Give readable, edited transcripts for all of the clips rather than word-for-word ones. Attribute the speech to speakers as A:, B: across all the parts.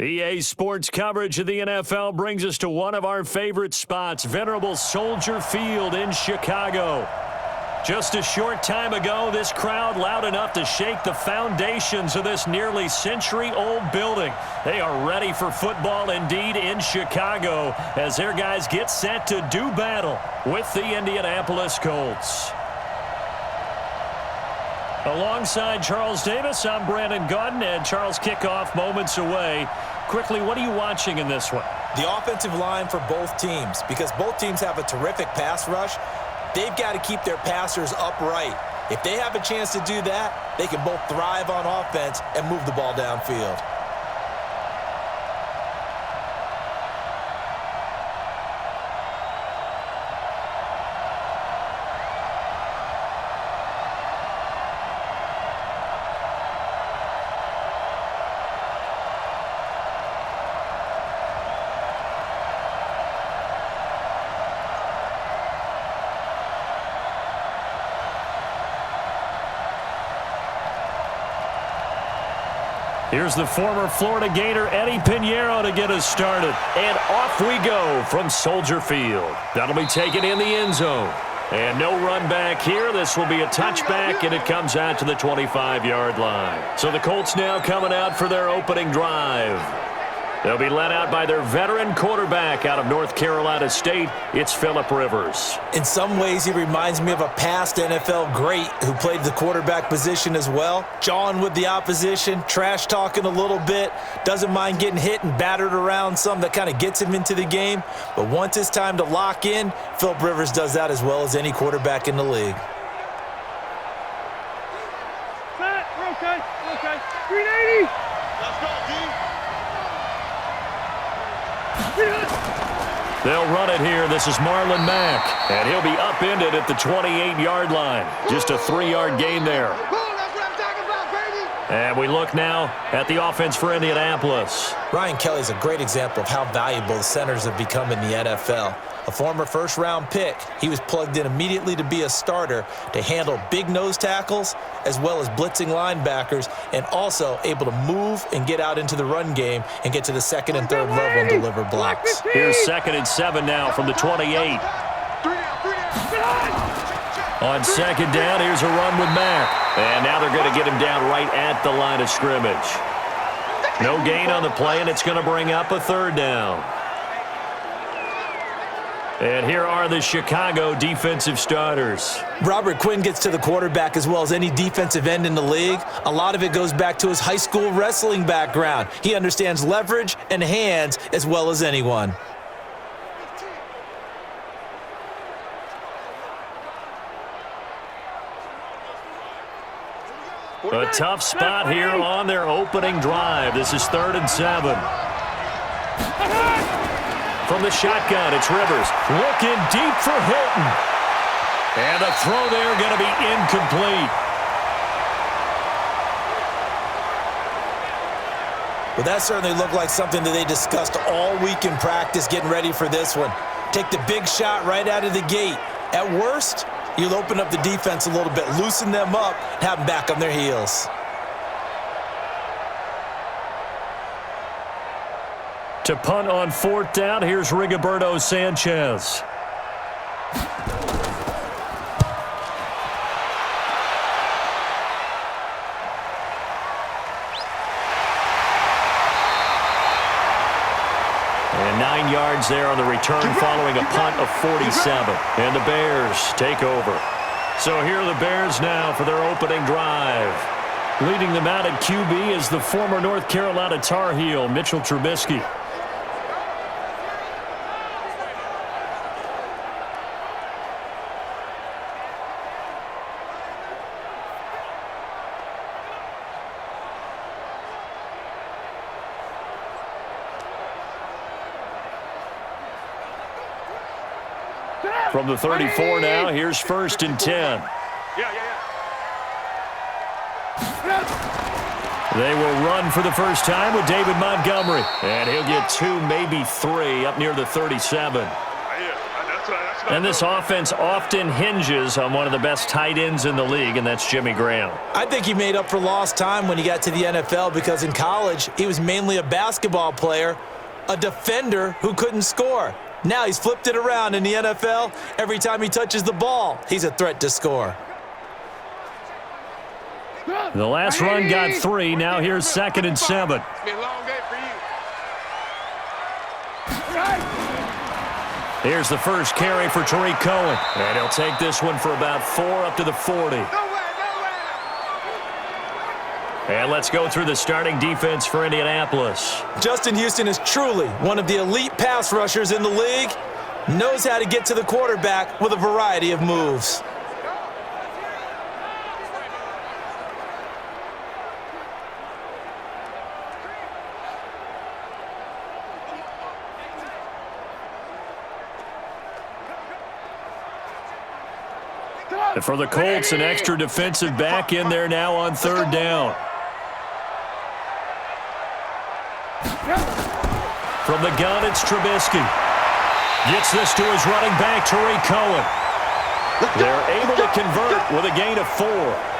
A: EA Sports coverage of the NFL brings us to one of our favorite spots, venerable Soldier Field in Chicago. Just a short time ago, this crowd loud enough to shake the foundations of this nearly century-old building. They are ready for football indeed in Chicago as their guys get set to do battle with the Indianapolis Colts. Alongside Charles Davis, I'm Brandon Gaudin, and Charles, kickoff moments away. Quickly, what are you watching in this one?
B: The offensive line for both teams, because both teams have a terrific pass rush. They've got to keep their passers upright. If they have a chance to do that, they can both thrive on offense and move the ball downfield.
A: Here's the former Florida Gator Eddie Pinheiro to get us started. And off we go from Soldier Field. That'll be taken in the end zone. And no run back here. This will be a touchback, and it comes out to the 25-yard line. So the Colts now coming out for their opening drive. They'll be led out by their veteran quarterback out of North Carolina State. It's Phillip Rivers.
B: In some ways, he reminds me of a past NFL great who played the quarterback position as well. Jawing with the opposition, trash talking a little bit, doesn't mind getting hit and battered around some. That kind of gets him into the game. But once it's time to lock in, Phillip Rivers does that as well as any quarterback in the league.
C: Set, we're okay. 380. Let's go, D.
A: They'll run it here. This is Marlon Mack, and he'll be upended at the 28-yard line. Just a 3-yard gain there.
C: That's what I'm talking about, baby.
A: And we look now at the offense for Indianapolis.
B: Ryan Kelly's a great example of how valuable the centers have become in the NFL. A former first-round pick, he was plugged in immediately to be a starter to handle big nose tackles as well as blitzing linebackers, and also able to move and get out into the run game and get to the second and third level and deliver blocks.
A: Here's 2nd and 7 now from the 28. On second down, here's a run with Mack. And now they're going to get him down right at the line of scrimmage. No gain on the play, and it's going to bring up a 3rd down. And here are the Chicago defensive starters.
B: Robert Quinn gets to the quarterback as well as any defensive end in the league. A lot of it goes back to his high school wrestling background. He understands leverage and hands as well as anyone.
A: A tough spot here on their opening drive. This is 3rd and 7. From the shotgun, it's Rivers. Looking deep for Hilton. And the throw there going to be incomplete.
B: Well, that certainly looked like something that they discussed all week in practice getting ready for this one. Take the big shot right out of the gate. At worst, you'll open up the defense a little bit, loosen them up, and have them back on their heels.
A: To punt on 4th down, here's Rigoberto Sanchez. And 9 yards there on the return following a punt of 47. And the Bears take over. So here are the Bears now for their opening drive. Leading them out at QB is the former North Carolina Tar Heel, Mitchell Trubisky. From the 34 now, here's 1st and 10. They will run for the first time with David Montgomery. And he'll get 2, maybe 3, up near the 37. And this offense often hinges on one of the best tight ends in the league, and that's Jimmy Graham.
B: I think he made up for lost time when he got to the NFL because in college, he was mainly a basketball player, a defender who couldn't score. Now he's flipped it around in the NFL. Every time he touches the ball, he's a threat to score.
A: The last run got 3. Now here's 2nd and 7.
C: It's been a long day for you.
A: Here's the first carry for Tariq Cohen. And he'll take this one for about 4 up to the 40. And let's go through the starting defense for Indianapolis.
B: Justin Houston is truly one of the elite pass rushers in the league. Knows how to get to the quarterback with a variety of moves.
A: And for the Colts, an extra defensive back in there now on 3rd down. From the gun, it's Trubisky. Gets this to his running back, Tariq Cohen. They're able to convert with a gain of 4.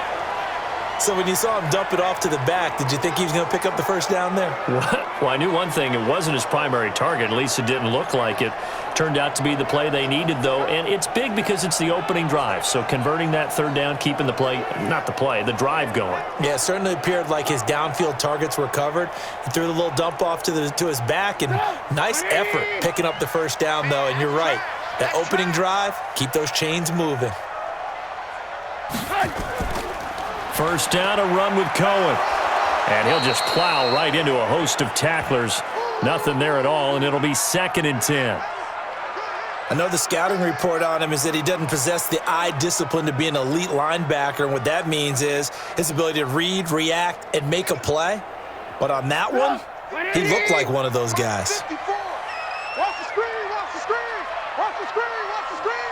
B: So when you saw him dump it off to the back, did you think he was going to pick up the first down there?
A: Well, I knew one thing. It wasn't his primary target. At least it didn't look like it. Turned out to be the play they needed, though. And it's big because it's the opening drive. So converting that 3rd down, keeping the the drive going.
B: Yeah, it certainly appeared like his downfield targets were covered. He threw the little dump off to his back, and nice effort picking up the first down, though. And you're right. That opening drive, keep those chains moving.
A: First down, a run with Cohen. And he'll just plow right into a host of tacklers. Nothing there at all, and it'll be 2nd and 10.
B: I know the scouting report on him is that he doesn't possess the eye discipline to be an elite linebacker, and what that means is his ability to read, react, and make a play. But on that one, he looked like one of those guys.
C: Watch the screen, watch the screen, watch the screen, watch the screen.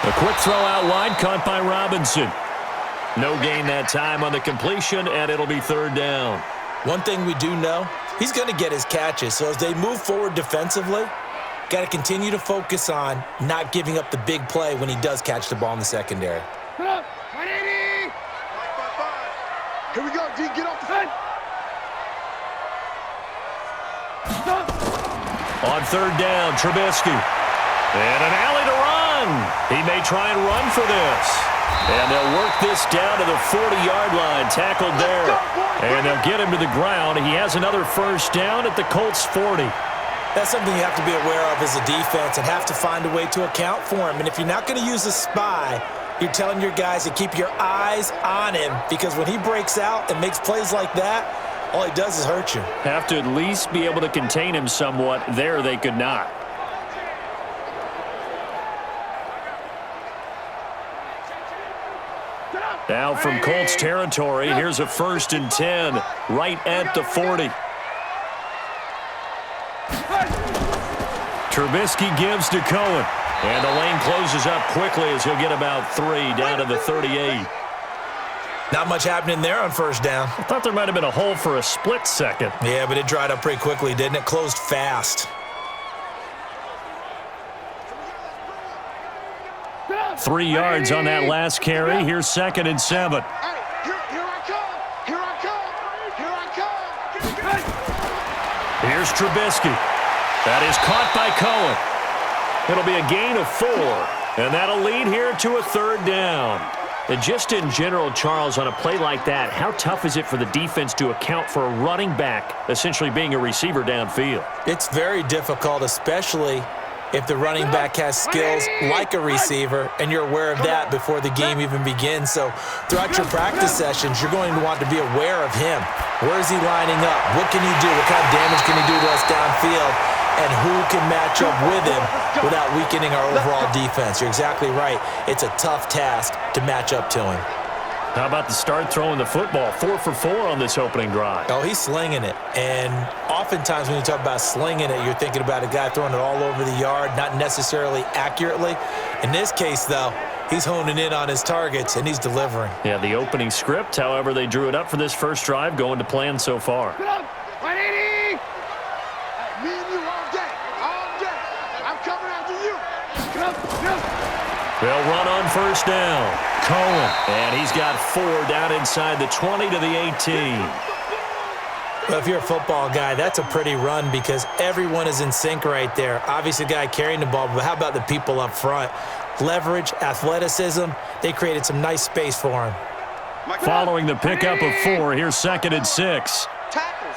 A: A quick throw out wide, caught by Robinson. No gain that time on the completion, and it'll be 3rd down.
B: One thing we do know, he's going to get his catches. So as they move forward defensively, got to continue to focus on not giving up the big play when he does catch the ball in the secondary.
C: 180. Here we go, D. Get off the fence.
A: On 3rd down, Trubisky. And an alley to run. He may try and run for this. And they'll work this down to the 40-yard line, tackled there. And they'll get him to the ground. He has another first down at the Colts 40.
B: That's something you have to be aware of as a defense and have to find a way to account for him. And if you're not going to use a spy, you're telling your guys to keep your eyes on him, because when he breaks out and makes plays like that, all he does is hurt you.
A: Have to at least be able to contain him somewhat. There they could not. Now from Colts territory, here's a 1st and 10 right at the 40. Trubisky gives to Cohen. And the lane closes up quickly as he'll get about 3 down to the 38.
B: Not much happening there on 1st down.
A: I thought there might have been a hole for a split second.
B: Yeah, but it dried up pretty quickly, didn't it? Closed fast.
A: 3 yards on that last carry. Here's 2nd and 7.
C: Here I come. Here I come. Here I come.
A: Here's Trubisky. That is caught by Cohen. It'll be a gain of 4. And that'll lead here to a 3rd down. And just in general, Charles, on a play like that, how tough is it for the defense to account for a running back essentially being a receiver downfield?
B: It's very difficult, especially if the running back has skills like a receiver, and you're aware of that before the game even begins. So throughout your practice sessions, you're going to want to be aware of him. Where is he lining up? What can he do? What kind of damage can he do to us downfield? And who can match up with him without weakening our overall defense? You're exactly right. It's a tough task to match up to him.
A: How about the start throwing the football? 4 for 4 on this opening drive.
B: Oh, he's slinging it. And oftentimes when you talk about slinging it, you're thinking about a guy throwing it all over the yard, not necessarily accurately. In this case, though, he's honing in on his targets, and he's delivering.
A: Yeah, the opening script, however, they drew it up for this first drive, going to plan so far.
C: 180. Me and you all day. All day.
A: They'll run on first down. Cohen. And he's got 4 down inside the 20 to the 18.
B: Well, if you're a football guy, that's a pretty run because everyone is in sync right there. Obviously, the guy carrying the ball, but how about the people up front? Leverage, athleticism, they created some nice space for him.
A: Following the pickup of 4, here's 2nd and 6.
C: Tackles.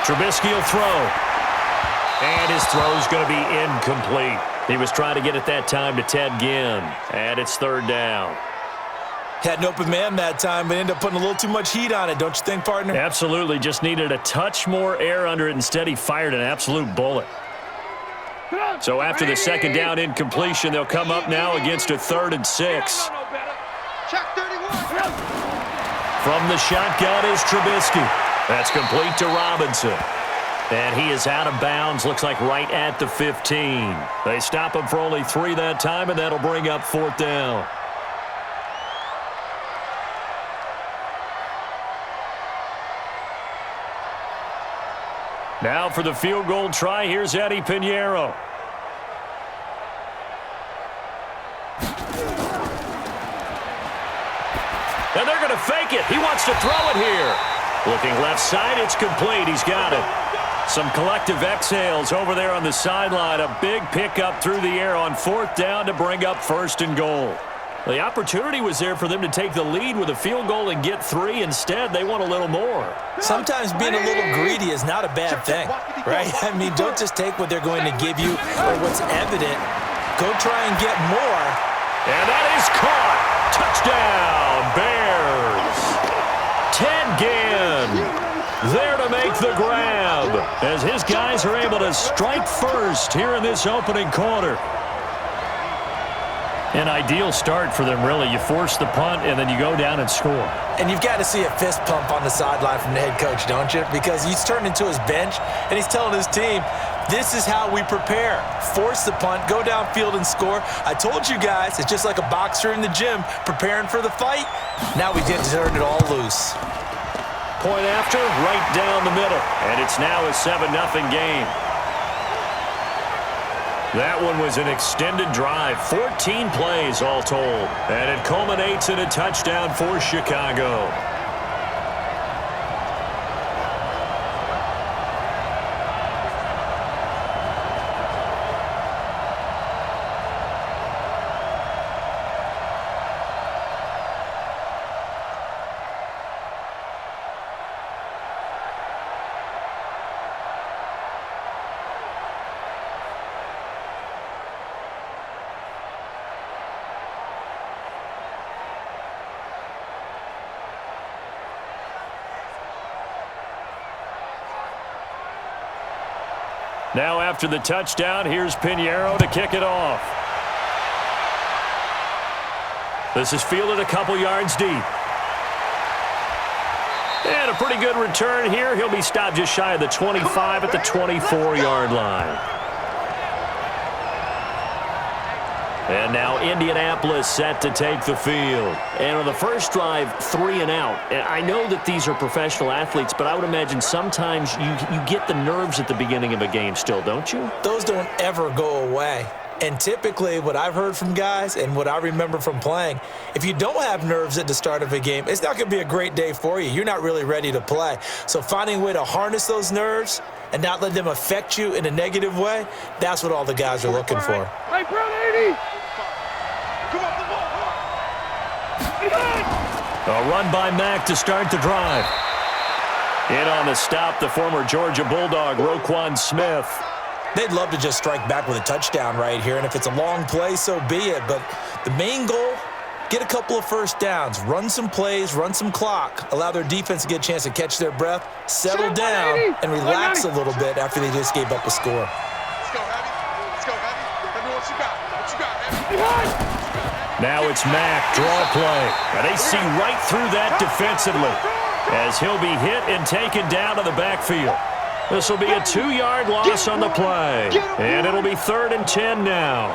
A: Trubisky will throw. And his throw's going to be incomplete. He was trying to get it that time to Ted Ginn. And it's 3rd down.
B: Had an open man that time, but ended up putting a little too much heat on it, don't you think, partner?
A: Absolutely. Just needed a touch more air under it. Instead, he fired an absolute bullet. So after the 2nd down incompletion, they'll come up now against a 3rd and 6.
C: Check 31.
A: From the shotgun is Trubisky. That's complete to Robinson. And he is out of bounds, looks like right at the 15. They stop him for only 3 that time, and that'll bring up 4th down. Now for the field goal try, here's Eddie Pinheiro. And they're going to fake it. He wants to throw it here. Looking left side, it's complete. He's got it. Some collective exhales over there on the sideline. A big pickup through the air on 4th down to bring up 1st and goal. The opportunity was there for them to take the lead with a field goal and get 3. Instead, they want a little more.
B: Sometimes being a little greedy is not a bad thing, right? I mean, don't just take what they're going to give you or what's evident. Go try and get more.
A: And that is caught. Touchdown, Bears. Ted Ginn there to make the grab as his guys are able to strike first here in this opening quarter. An ideal start for them, really. You force the punt, and then you go down and score.
B: And you've got to see a fist pump on the sideline from the head coach, don't you? Because he's turned into his bench, and he's telling his team, this is how we prepare. Force the punt, go downfield and score. I told you guys, it's just like a boxer in the gym preparing for the fight. Now we get to turn it all loose.
A: Point after, right down the middle. And it's now a 7-0 game. That one was an extended drive, 14 plays all told. And it culminates in a touchdown for Chicago. Now after the touchdown, here's Pinheiro to kick it off. This is fielded a couple yards deep. And a pretty good return here. He'll be stopped just shy of the 25 at the 24-yard line. And now Indianapolis set to take the field. And on the first drive, 3 and out. And I know that these are professional athletes, but I would imagine sometimes you get the nerves at the beginning of a game still, don't you?
B: Those don't ever go away. And typically what I've heard from guys and what I remember from playing, if you don't have nerves at the start of a game, it's not going to be a great day for you. You're not really ready to play. So finding a way to harness those nerves and not let them affect you in a negative way, that's what all the guys are looking for.
C: Hey, Brown 80. Come on,
A: A run by Mack to start the drive. In on the stop, the former Georgia Bulldog, Roquan Smith.
B: They'd love to just strike back with a touchdown right here, and if it's a long play, so be it. But the main goal, get a couple of first downs, run some plays, run some clock, allow their defense to get a chance to catch their breath, settle down, and relax a little bit after they just gave up a score.
C: Let's go, Heavy. Let's go, Heavy. Let me know what you got. What you got, Heavy?
A: Now it's Mack, draw play. And they see right through that defensively as he'll be hit and taken down to the backfield. This will be a 2-yard loss on the play. And it'll be 3rd and 10 now.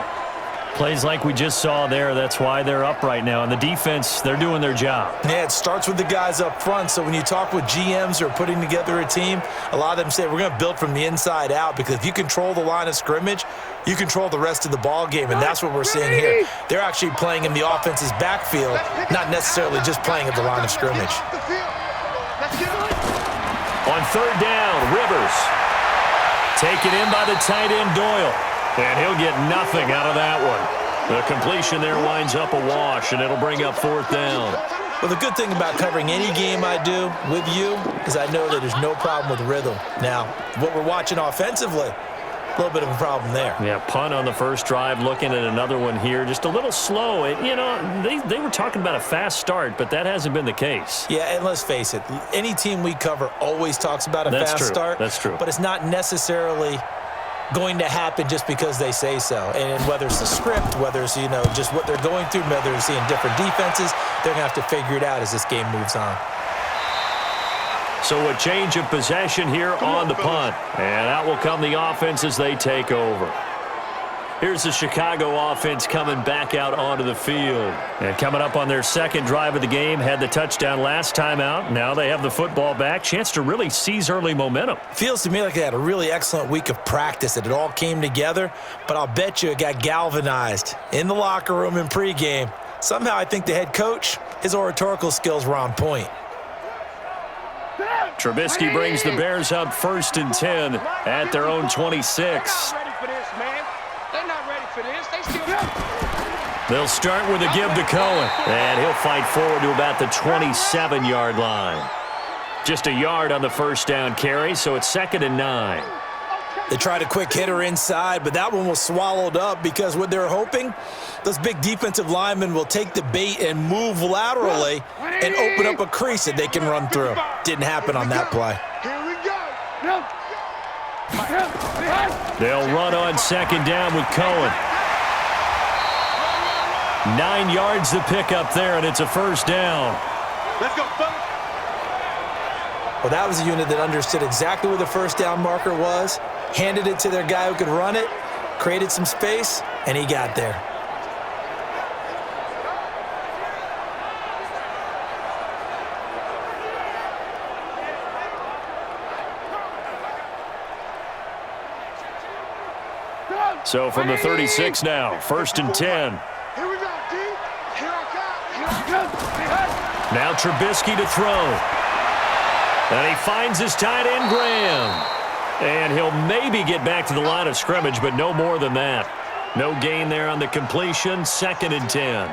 A: Plays like we just saw there, that's why they're up right now. And the defense, they're doing their job.
B: Yeah, it starts with the guys up front. So when you talk with GMs who are putting together a team, a lot of them say we're going to build from the inside out, because if you control the line of scrimmage, you control the rest of the ball game, and that's what we're seeing here. They're actually playing in the offense's backfield, not necessarily just playing at the line of scrimmage.
A: On third down, Rivers. Taken in by the tight end, Doyle. And he'll get nothing out of that one. The completion there winds up a wash, and it'll bring up fourth down.
B: Well, the good thing about covering any game I do with you is I know that there's no problem with rhythm. Now, what we're watching offensively, a little bit of a problem there.
A: Yeah, punt on the first drive, looking at another one here. Just a little slow. They were talking about a fast start, but that hasn't been the case.
B: Yeah, and let's face it, any team we cover always talks about a fast start.
A: That's true.
B: But it's not necessarily going to happen just because they say so. And whether it's the script, whether it's, just what they're going through, whether they're seeing different defenses, they're going to have to figure it out as this game moves on.
A: So a change of possession here on the punt. And out will come the offense as they take over. Here's the Chicago offense coming back out onto the field. And coming up on their second drive of the game, had the touchdown last time out. Now they have the football back. Chance to really seize early momentum.
B: Feels to me like they had a really excellent week of practice, that it all came together. But I'll bet you it got galvanized in the locker room in pregame. Somehow I think the head coach, his oratorical skills were on point.
A: Trubisky brings the Bears up 1st and 10 at their own 26. They'll start with a give to Cohen, and he'll fight forward to about the 27-yard line. Just a yard on the first down carry, so it's 2nd and 9.
B: They tried a quick hitter inside, but that one was swallowed up, because what they're hoping, those big defensive linemen will take the bait and move laterally and open up a crease that they can run through. Didn't happen on that play.
A: They'll run on 2nd down with Cohen. 9 yards to pick up there, and it's a first down.
C: Let's go, fellas.
B: Well, that was a unit that understood exactly where the first down marker was, handed it to their guy who could run it, created some space, and he got there.
A: So from the 36 now, 1st and 10.
C: Here we go, D. Here I come.
A: Now Trubisky to throw. And he finds his tight end, Graham. And he'll maybe get back to the line of scrimmage, but no more than that. No gain there on the completion, 2nd and 10.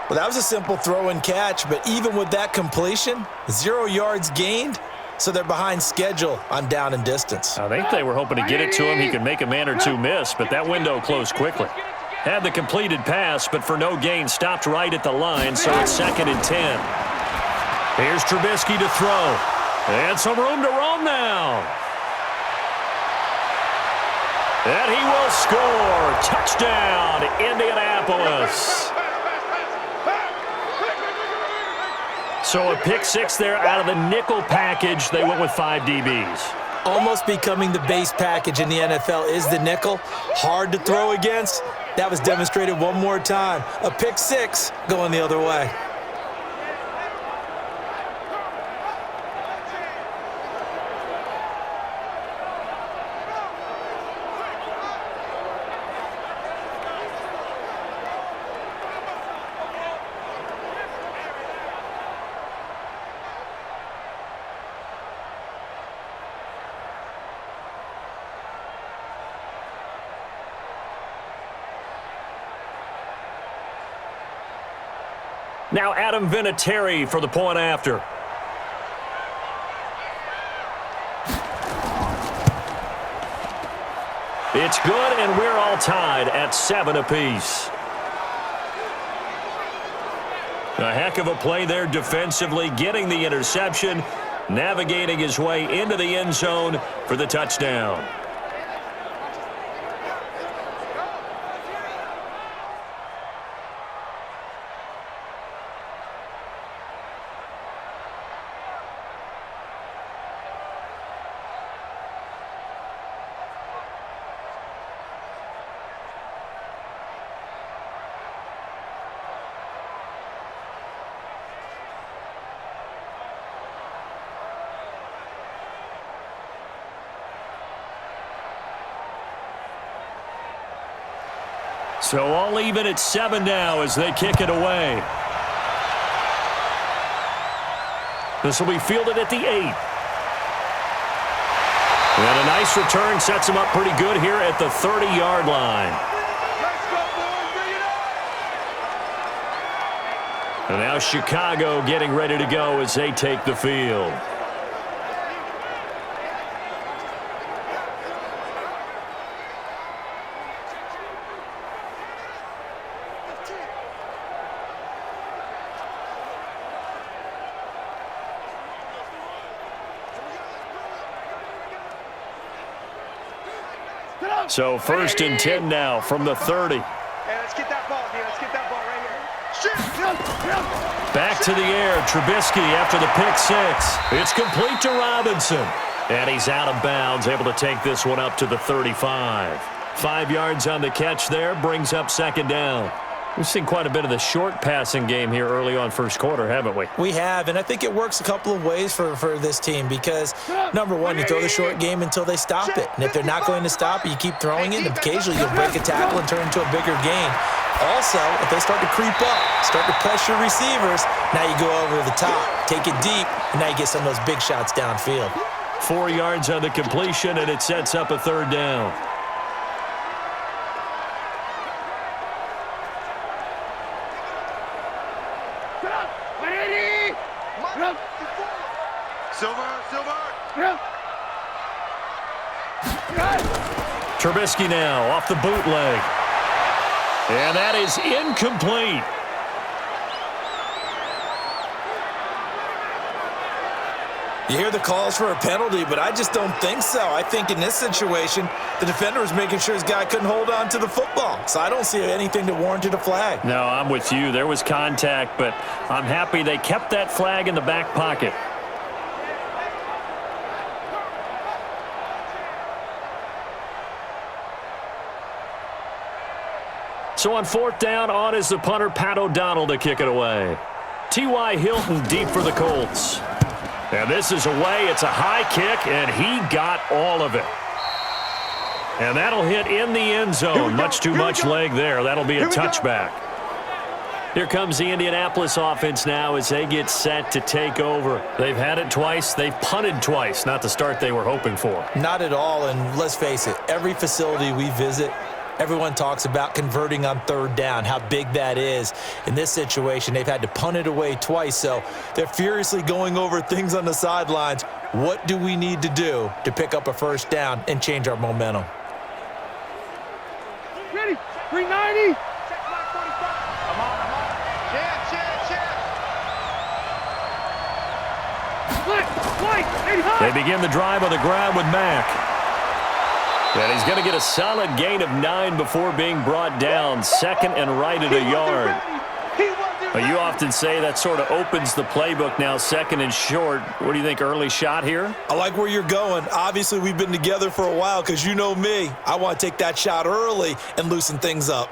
B: Well, that was a simple throw and catch, but even with that completion, 0 yards gained, so they're behind schedule on down and distance.
A: I think they were hoping to get it to him. He could make a man or two miss, but that window closed quickly. Had the completed pass, but for no gain, stopped right at the line, so it's 2nd and 10. Here's Trubisky to throw. And some room to roam now. And he will score. Touchdown, Indianapolis. So a pick six there out of the nickel package. They went with 5 DBs.
B: Almost becoming the base package in the NFL is the nickel. Hard to throw against. That was demonstrated one more time. A pick six going the other way.
A: Now Adam Vinatieri for the point after. It's good, and we're all tied at 7 apiece. A heck of a play there defensively, getting the interception, navigating his way into the end zone for the touchdown. So all even at 7 now as they kick it away. This will be fielded at the 8. And a nice return sets him up pretty good here at the 30-yard line.
C: Let's go, boys. Bring it on.
A: And now Chicago getting ready to go as they take the field. So 1st and 10 now from the 30.
C: Hey, let's get that ball, dude. Let's get that ball right here.
A: Back to the air, Trubisky after the pick 6. It's complete to Robinson. And he's out of bounds, able to take this one up to the 35. 5 yards on the catch there, brings up 2nd down. We've seen quite a bit of the short passing game here early on first quarter, haven't we?
B: We have, and I think it works a couple of ways for this team because, number one, you throw the short game until they stop it. And if they're not going to stop it, you keep throwing it, and occasionally you'll break a tackle and turn into a bigger gain. Also, if they start to creep up, start to pressure receivers, now you go over the top, take it deep, and now you get some of those big shots downfield.
A: 4 yards on the completion, and it sets up a 3rd down. Trubisky now off the bootleg. And that is incomplete.
B: You hear the calls for a penalty, but I just don't think so. I think in this situation, the defender was making sure his guy couldn't hold on to the football. So I don't see anything that warranted a flag.
A: No, I'm with you. There was contact, but I'm happy they kept that flag in the back pocket. So on 4th down, on is the punter, Pat O'Donnell, to kick it away. T.Y. Hilton deep for the Colts. And this is away. It's a high kick, and he got all of it. And that'll hit in the end zone. Much too much leg there. That'll be a touchback. Here comes the Indianapolis offense now as they get set to take over. They've had it twice. They've punted twice. Not the start they were hoping for.
B: Not at all, and let's face it, every facility we visit, everyone talks about converting on 3rd down, how big that is. In this situation, they've had to punt it away twice, so they're furiously going over things on the sidelines. What do we need to do to pick up a 1st down and change our momentum?
C: Ready? 390. Come on. Chance.
A: They begin the drive on the ground with Mack. And he's going to get a solid gain of 9 before being brought down. 2nd and right at a yard. Well, you often say that sort of opens the playbook now, 2nd and short. What do you think, early shot here?
B: I like where you're going. Obviously, we've been together for a while because you know me. I want to take that shot early and loosen things up.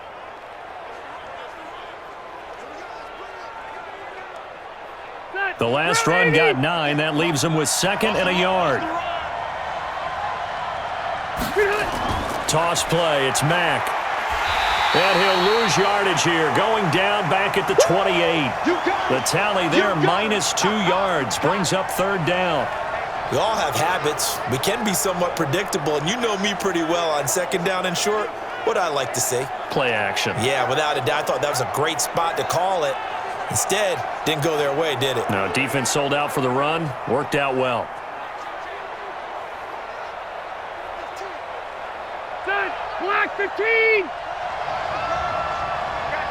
A: The last run got 9. That leaves him with 2nd and a yard. Toss play. It's Mack. And he'll lose yardage here. Going down back at the 28. The tally there, minus 2 yards. Brings up 3rd down.
B: We all have habits. We can be somewhat predictable, and you know me pretty well on 2nd down and short. What I like to see.
A: Play action.
B: Yeah, without a doubt. I thought that was a great spot to call it. Instead, didn't go their way, did it?
A: No, defense sold out for the run. Worked out well.
C: Black 15.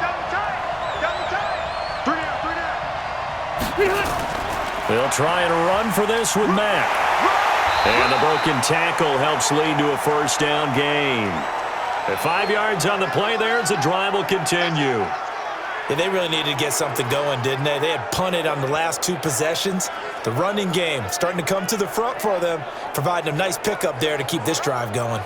C: Double tight. 3 down.
A: They'll try and run for this with Mack. And the broken tackle helps lead to a 1st down gain. At 5 yards on the play there as the drive will continue.
B: Yeah, they really needed to get something going, didn't they? They had punted on the last 2 possessions. The running game starting to come to the front for them, providing a nice pickup there to keep this drive going.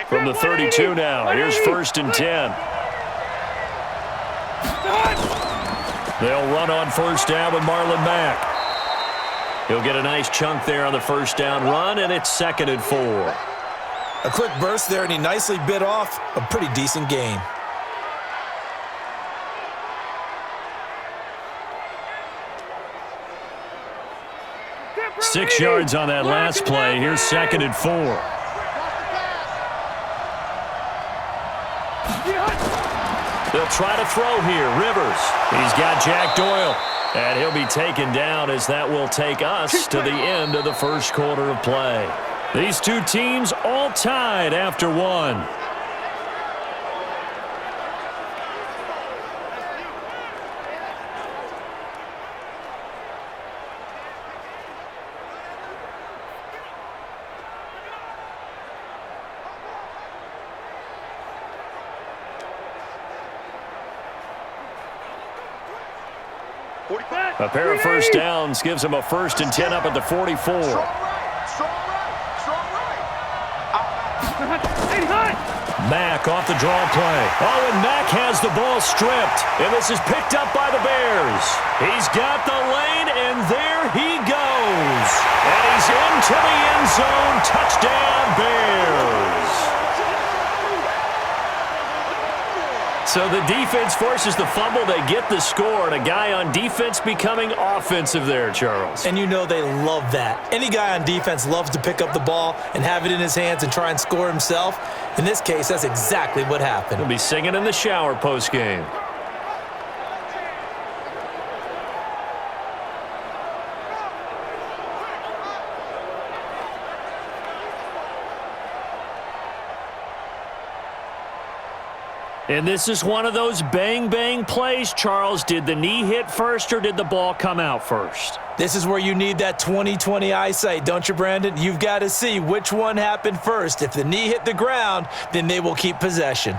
A: From the 32 now, here's 1st and 10. They'll run on first down with Marlon Mack. He'll get a nice chunk there on the first down run, and it's 2nd and 4.
B: A quick burst there, and he nicely bit off a pretty decent gain.
A: Six yards on that last play. Here's 2nd and 4. They'll try to throw here. Rivers. He's got Jack Doyle. And he'll be taken down as that will take us to the end of the first quarter of play. These two teams all tied after one. A pair of first downs gives them a 1st and 10 up at the 44. Mack off the draw play. Oh, and Mack has the ball stripped. And this is picked up by the Bears. He's got the lane, and there he goes. And he's into the end zone. Touchdown, Bears. So the defense forces the fumble. They get the score, and a guy on defense becoming offensive there, Charles.
B: And you know they love that. Any guy on defense loves to pick up the ball and have it in his hands and try and score himself. In this case, that's exactly what happened.
A: He'll be singing in the shower post-game. And this is one of those bang-bang plays, Charles. Did the knee hit first or did the ball come out first?
B: This is where you need that 20/20 eyesight, don't you, Brandon? You've got to see which one happened first. If the knee hit the ground, then they will keep possession.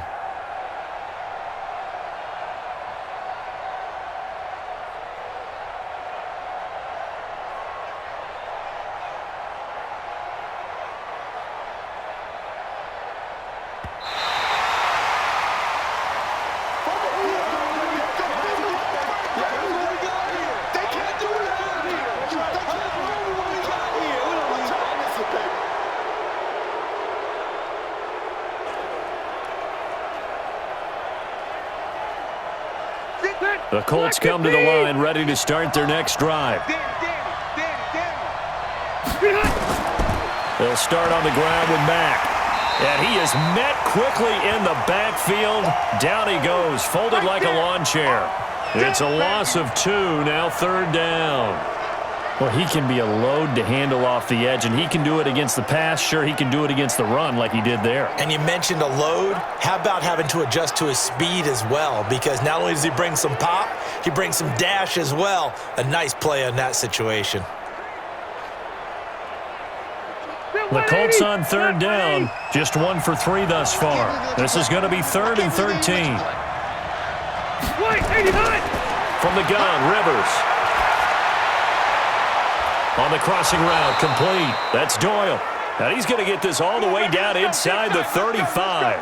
A: The Colts come to the line, ready to start their next drive. They'll start on the ground with Mack. And he is met quickly in the backfield. Down he goes, folded like a lawn chair. It's a loss of 2, now 3rd down. Well, he can be a load to handle off the edge, and he can do it against the pass. Sure, he can do it against the run like he did there.
B: And you mentioned a load. How about having to adjust to his speed as well? Because not only does he bring some pop, he brings some dash as well. A nice play on that situation.
A: The Colts on 3rd down, just 1 for 3 thus far. This is going to be 3rd and 13. From the gun, Rivers. On the crossing route, complete. That's Doyle. And he's going to get this all the way down inside the 35.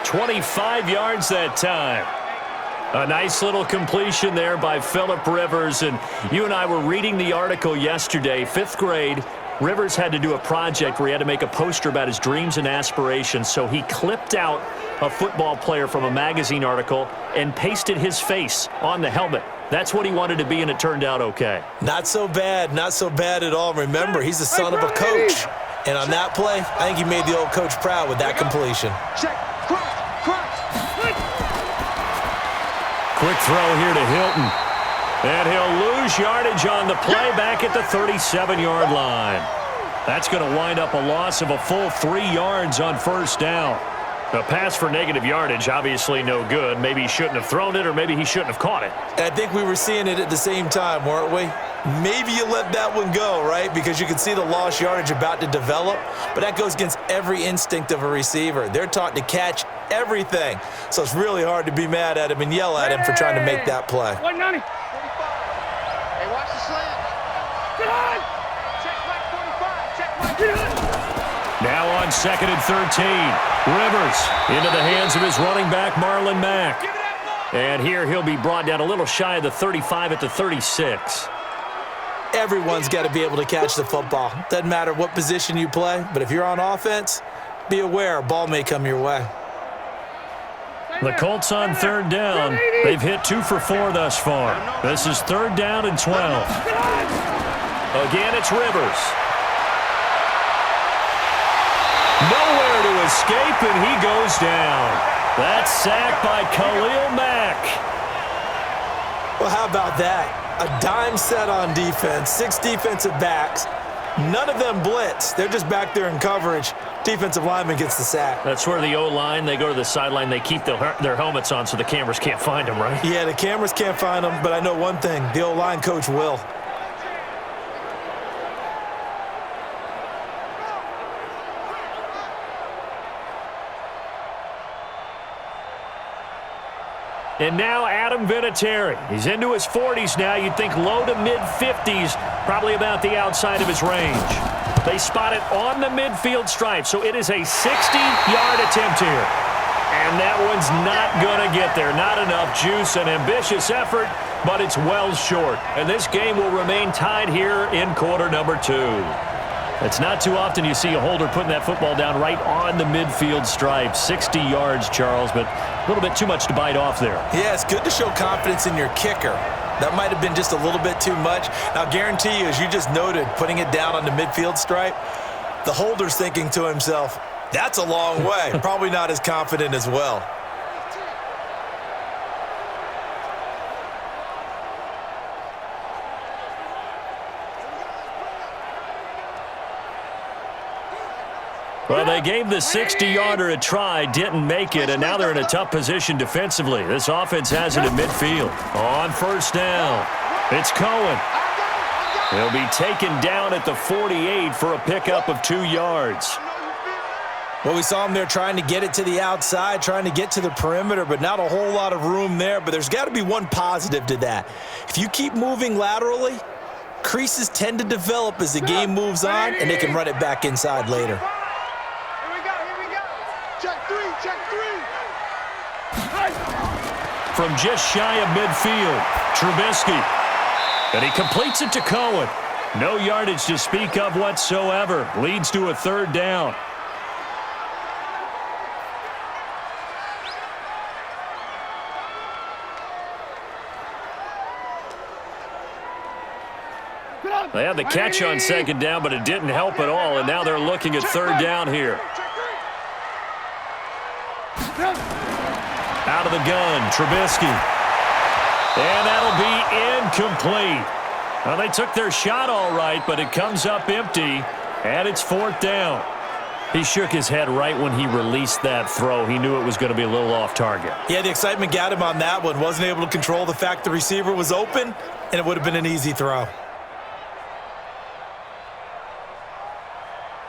A: 25 yards that time. A nice little completion there by Phillip Rivers. And you and I were reading the article yesterday, 5th grade. Rivers had to do a project where he had to make a poster about his dreams and aspirations. So he clipped out a football player from a magazine article and pasted his face on the helmet. That's what he wanted to be, and it turned out okay.
B: Not so bad at all. Remember, he's the son of a coach. And on that play, I think he made the old coach proud with that completion.
A: Quick throw here to Hilton. And he'll lose yardage on the play back at the 37-yard line. That's going to wind up a loss of a full 3 yards on 1st down. A pass for negative yardage, obviously no good. Maybe he shouldn't have thrown it, or maybe he shouldn't have caught it.
B: I think we were seeing it at the same time, weren't we? Maybe you let that one go, right? Because you can see the lost yardage about to develop. But that goes against every instinct of a receiver. They're taught to catch everything. So it's really hard to be mad at him and yell at him for trying to make that play.
C: 190. Hey, watch the slant. Get on. Check back 45. Check back. Get on.
A: Now on 2nd and 13. Rivers into the hands of his running back, Marlon Mack.
C: Give me that ball.
A: And here he'll be brought down a little shy of the 35 at the 36.
B: Everyone's got to be able to catch the football. Doesn't matter what position you play, but if you're on offense, be aware a ball may come your way.
A: The Colts on third down. They've hit 2 for 4 thus far. This is third down and 12. Again, it's Rivers. Nowhere to escape, and he goes down. That's sacked by Khalil Mack.
B: Well, how about that? A dime set on defense, 6 defensive backs. None of them blitz. They're just back there in coverage. Defensive lineman gets the sack.
A: That's where the O-line, they go to the sideline, they keep their helmets on so the cameras can't find them, right?
B: Yeah, the cameras can't find them, but I know one thing. The O-line coach will.
A: And now Adam Vinatieri. He's into his 40s now. You'd think low to mid-50s, probably about the outside of his range. They spot it on the midfield stripe, so it is a 60-yard attempt here. And that one's not going to get there. Not enough juice, an ambitious effort, but it's well short. And this game will remain tied here in quarter number 2. It's not too often you see a holder putting that football down right on the midfield stripe. 60 yards, Charles, but a little bit too much to bite off there.
B: Yeah, it's good to show confidence in your kicker. That might have been just a little bit too much. I'll guarantee you, as you just noted, putting it down on the midfield stripe, the holder's thinking to himself, that's a long way. Probably not as confident as well.
A: Well, they gave the 60-yarder a try, didn't make it, and now they're in a tough position defensively. This offense has it at midfield. On first down, it's Cohen. He'll be taken down at the 48 for a pickup of 2 yards.
B: Well, we saw him there trying to get it to the outside, trying to get to the perimeter, but not a whole lot of room there. But there's got to be one positive to that. If you keep moving laterally, creases tend to develop as the game moves on, and they can run it back inside later.
A: From just shy of midfield, Trubisky. And he completes it to Cohen. No yardage to speak of whatsoever. Leads to a third down. They had the catch on second down, but it didn't help at all, and now they're looking at third down here. Out of the gun, Trubisky. And that'll be incomplete. Well, they took their shot all right, but it comes up empty, and it's fourth down. He shook his head right when he released that throw. He knew it was going to be a little off target.
B: Yeah, the excitement got him on that one. Wasn't able to control the fact the receiver was open, and it would have been an easy throw.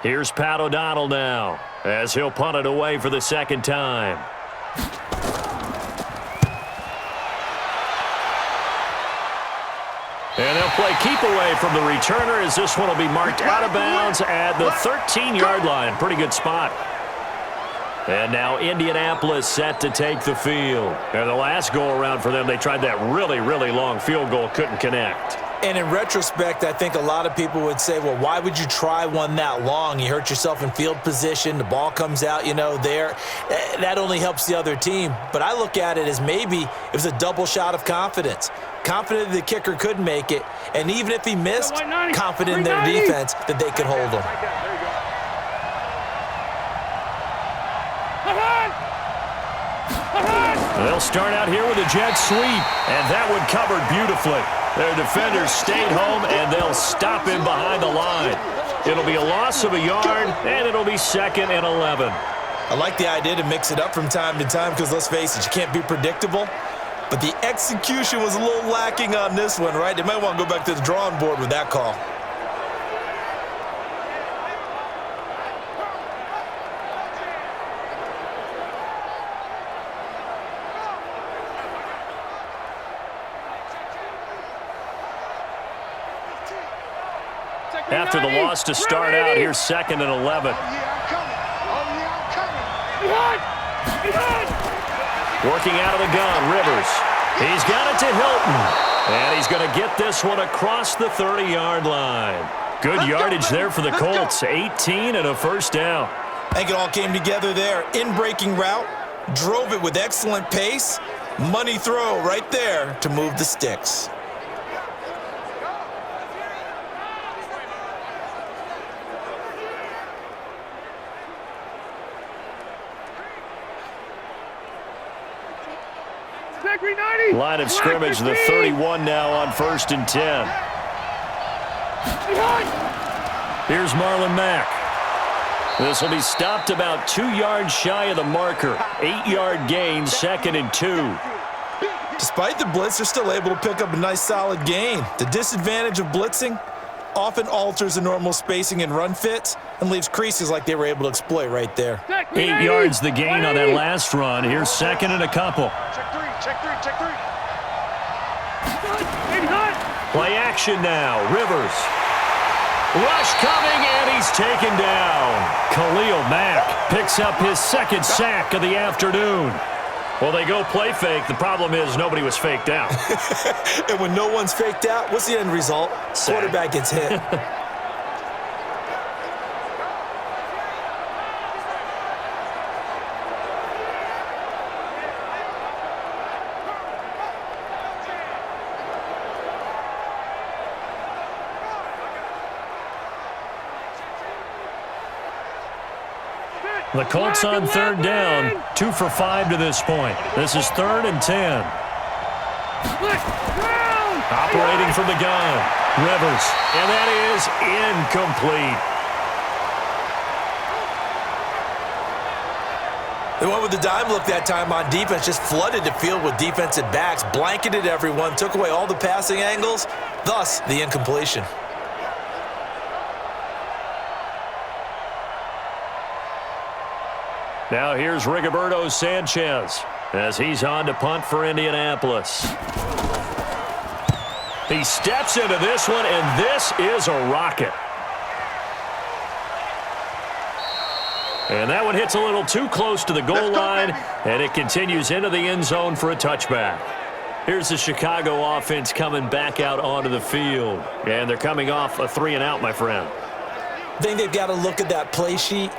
A: Here's Pat O'Donnell now, as he'll punt it away for the second time. And they'll play keep away from the returner as this one will be marked out of bounds at the 13-yard line. Pretty good spot. And now Indianapolis set to take the field. And the last go-around for them, they tried that really, really long field goal, couldn't connect.
B: And in retrospect, I think a lot of people would say, well, why would you try one that long? You hurt yourself in field position. The ball comes out, there. That only helps the other team. But I look at it as maybe it was a double shot of confidence. Confident the kicker could make it. And even if he missed, confident in their defense that they could hold him.
A: They'll start out here with a jet sweep. And that one covered beautifully. Their defenders stayed home, and they'll stop him behind the line. It'll be a loss of a yard, and it'll be 2nd and 11.
B: I like the idea to mix it up from time to time because, let's face it, you can't be predictable. But the execution was a little lacking on this one, right? They might want to go back to the drawing board with that call.
A: After the loss to start out, here's 2nd and 11. Working out of the gun, Rivers. He's got it to Hilton. And he's going to get this one across the 30-yard line. Good yardage there for the Colts. 18 and a first down.
B: I think it all came together there. In-breaking route, drove it with excellent pace. Money throw right there to move the sticks.
A: Line of scrimmage, the 31 now on 1st and 10. Here's Marlon Mack. This will be stopped about 2 yards shy of the marker. 8-yard gain, 2nd and 2.
B: Despite the blitz, they're still able to pick up a nice solid gain. The disadvantage of blitzing often alters the normal spacing and run fits and leaves creases like they were able to exploit right there.
A: 8 yards the gain on that last run. Here's 2nd and a couple.
C: Check three.
A: Play action now. Rivers. Rush coming, and he's taken down. Khalil Mack picks up his 2nd sack of the afternoon. Well, they go play fake. The problem is nobody was faked out.
B: And when no one's faked out, what's the end result?
A: Sack.
B: Quarterback gets hit.
A: The Colts on 3rd down, 2 for 5 to this point. This is 3rd and 10. Operating from the gun, Rivers, and that is incomplete.
B: They went with the dime look that time on defense, just flooded the field with defensive backs, blanketed everyone, took away all the passing angles, thus the incompletion.
A: Now here's Rigoberto Sanchez as he's on to punt for Indianapolis. He steps into this one, and this is a rocket. And that one hits a little too close to the goal line, and it continues into the end zone for a touchback. Here's the Chicago offense coming back out onto the field. And they're coming off a 3-and-out, my friend.
B: I think they've got to look at that play sheet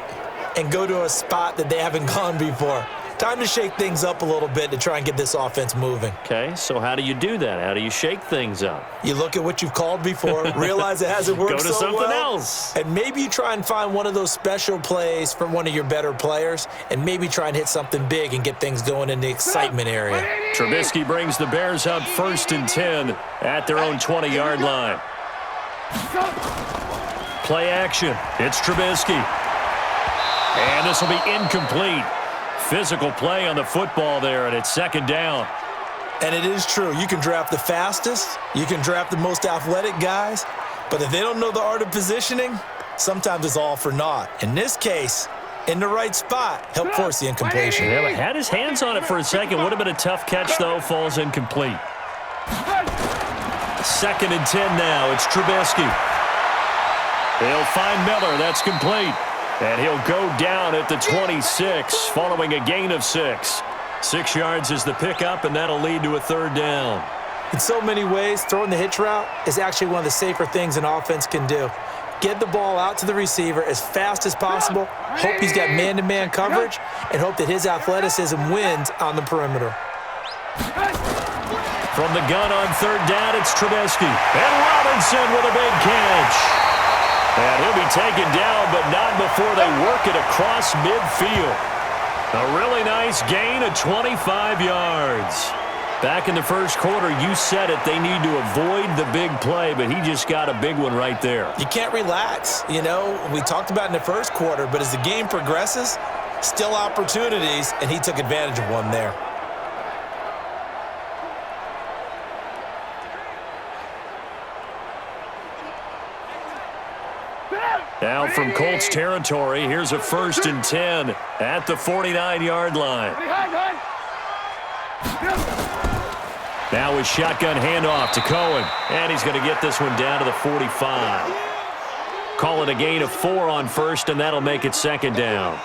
B: and go to a spot that they haven't gone before. Time to shake things up a little bit to try and get this offense moving.
A: Okay, so how do you do that? How do you shake things up?
B: You look at what you've called before, realize it hasn't worked
A: Go to
B: so
A: something
B: well,
A: else.
B: and maybe you try and find one of those special plays from one of your better players, and maybe try and hit something big and get things going in the excitement area.
A: Trubisky brings the Bears up 1st and 10 at their own 20-yard line. Play action. It's Trubisky. And this will be incomplete. Physical play on the football there, and it's 2nd down.
B: And it is true. You can draft the fastest. You can draft the most athletic guys. But if they don't know the art of positioning, sometimes it's all for naught. In this case, in the right spot, help force the incompletion.
A: Yeah, but had his hands on it for a second. Would have been a tough catch, though. Falls incomplete. 2nd and 10 now. It's Trubisky. He'll find Miller. That's complete. And he'll go down at the 26 following a gain of 6. 6 yards is the pickup, and that'll lead to a 3rd down.
B: In so many ways, throwing the hitch route is actually one of the safer things an offense can do. Get the ball out to the receiver as fast as possible, hope he's got man-to-man coverage, and hope that his athleticism wins on the perimeter.
A: From the gun on 3rd down, it's Trubisky. And Robinson with a big catch. And he'll be taken down, but not before they work it across midfield. A really nice gain of 25 yards. Back in the first quarter, you said it, they need to avoid the big play, but he just got a big one right there.
B: You can't relax. You know, we talked about in the first quarter, but as the game progresses, still opportunities, and he took advantage of one there.
A: Now from Colts territory, here's a 1st and 10 at the 49-yard line. Now with shotgun handoff to Cohen, and he's going to get this one down to the 45. Call it a gain of 4 on 1st, and that'll make it 2nd down.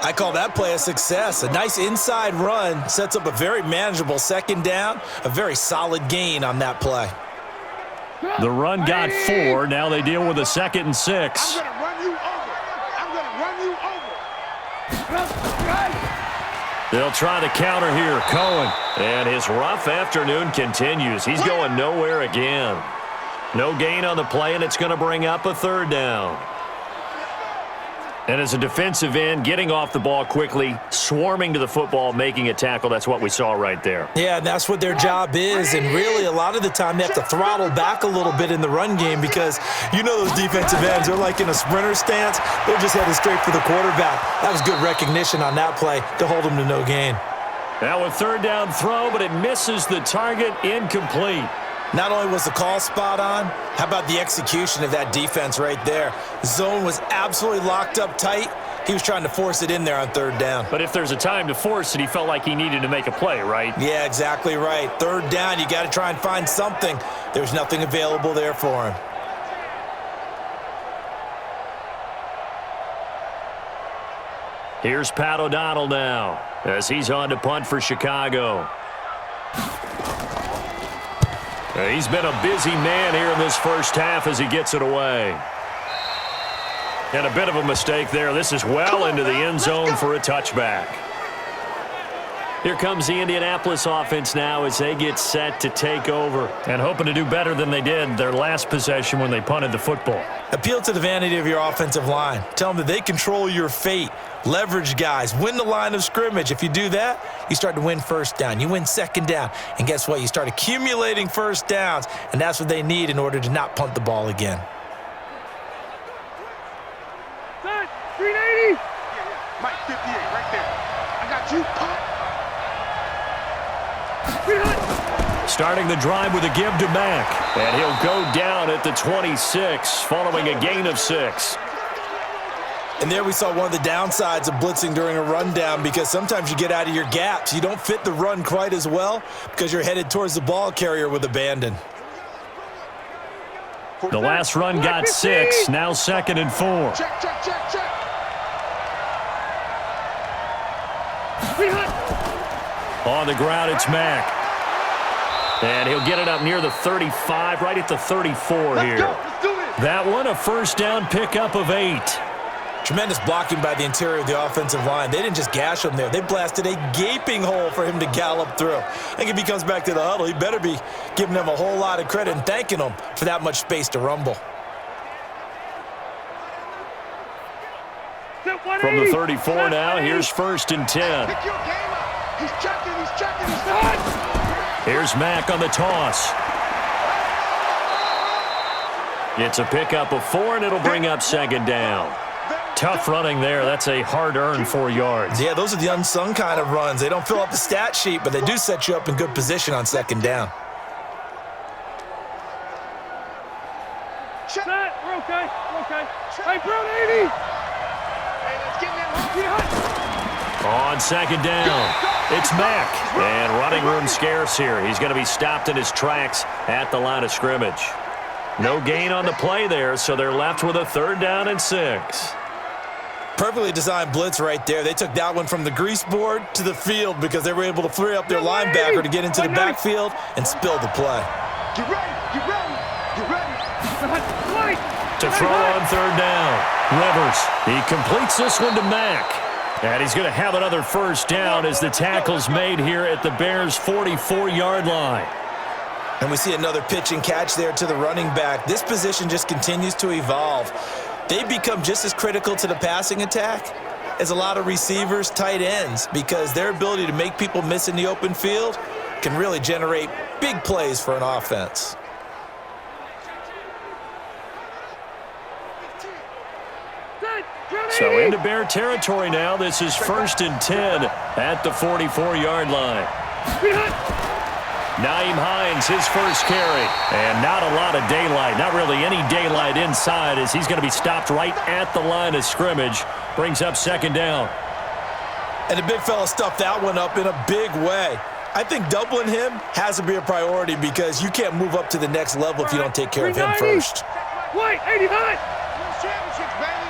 B: I call that play a success. A nice inside run sets up a very manageable second down, a very solid gain on that play.
A: The run got 4. Now they deal with a 2nd and 6.
C: I'm going to run you over. I'm going to run you over.
A: They'll try the counter here. Cohen. And his rough afternoon continues. He's going nowhere again. No gain on the play, and it's going to bring up a 3rd down. And as a defensive end, getting off the ball quickly, swarming to the football, making a tackle, that's what we saw right there.
B: Yeah, and that's what their job is. And really, a lot of the time, they have to throttle back a little bit in the run game because you know those defensive ends, they're like in a sprinter stance. They're just headed straight for the quarterback. That was good recognition on that play to hold them to no gain.
A: Now a 3rd down throw, but it misses the target, incomplete.
B: Not only was the call spot on, how about the execution of that defense right there? Zone was absolutely locked up tight. He was trying to force it in there on 3rd down.
A: But if there's a time to force it, he felt like he needed to make a play, right?
B: Yeah, exactly right. 3rd down, you got to try and find something. There's nothing available there for him.
A: Here's Pat O'Donnell now as he's on to punt for Chicago. He's been a busy man here in this first half as he gets it away. And a bit of a mistake there. This is well into the end zone for a touchback. Here comes the Indianapolis offense now as they get set to take over and hoping to do better than they did their last possession when they punted the football.
B: Appeal to the vanity of your offensive line. Tell them that they control your fate. Leverage guys. Win the line of scrimmage. If you do that, you start to win 1st down. You win 2nd down. And guess what? You start accumulating 1st downs, and that's what they need in order to not punt the ball again.
C: 380. Mike 58 right there. I got you.
A: Starting the drive with a give to Mack. And he'll go down at the 26 following a gain of 6.
B: And there we saw one of the downsides of blitzing during a rundown because sometimes you get out of your gaps. You don't fit the run quite as well because you're headed towards the ball carrier with abandon.
A: The last run got 6. Now 2nd and 4.
C: Check, check, check, check.
A: On the ground, it's Mack. And he'll get it up near the 35, right at the 34 here.
C: Let's do it.
A: That one, a 1st down pickup of 8.
B: Tremendous blocking by the interior of the offensive line. They didn't just gash him there. They blasted a gaping hole for him to gallop through. I think if he comes back to the huddle, he better be giving them a whole lot of credit and thanking them for that much space to rumble.
A: From the 34 now, here's 1st and 10.
C: Pick your game up. He's checking, he's checking, he's done.
A: Here's Mack on the toss. It's a pickup of 4, and it'll bring up 2nd down. Tough running there. That's a hard-earned 4 yards.
B: Yeah, those are the unsung kind of runs. They don't fill up the stat sheet, but they do set you up in good position on 2nd down.
C: Shut up. We're okay. We're okay. Hey, Brown 80. Hey, let's get that.
A: On 2nd down, it's Mack. And running room scarce here. He's going to be stopped in his tracks at the line of scrimmage. No gain on the play there, so they're left with a 3rd down and 6.
B: Perfectly designed blitz right there. They took that one from the grease board to the field because they were able to free up their linebacker to get into the backfield and spill the play.
C: Get ready. Get ready. Get ready.
A: To throw on 3rd down, Rivers. He completes this one to Mack. And he's going to have another 1st down as the tackle's made here at the Bears' 44-yard line.
B: And we see another pitch and catch there to the running back. This position just continues to evolve. They become just as critical to the passing attack as a lot of receivers, tight ends, because their ability to make people miss in the open field can really generate big plays for an offense.
A: So into Bear territory now. This is 1st and 10 at the 44-yard line. Nyheim Hines, his first carry. And not a lot of daylight, not really any daylight inside as he's going to be stopped right at the line of scrimmage. Brings up 2nd down.
B: And the big fella stuffed that one up in a big way. I think doubling him has to be a priority because you can't move up to the next level if you don't take care of him first.
C: Wait, 89. Championships, baby.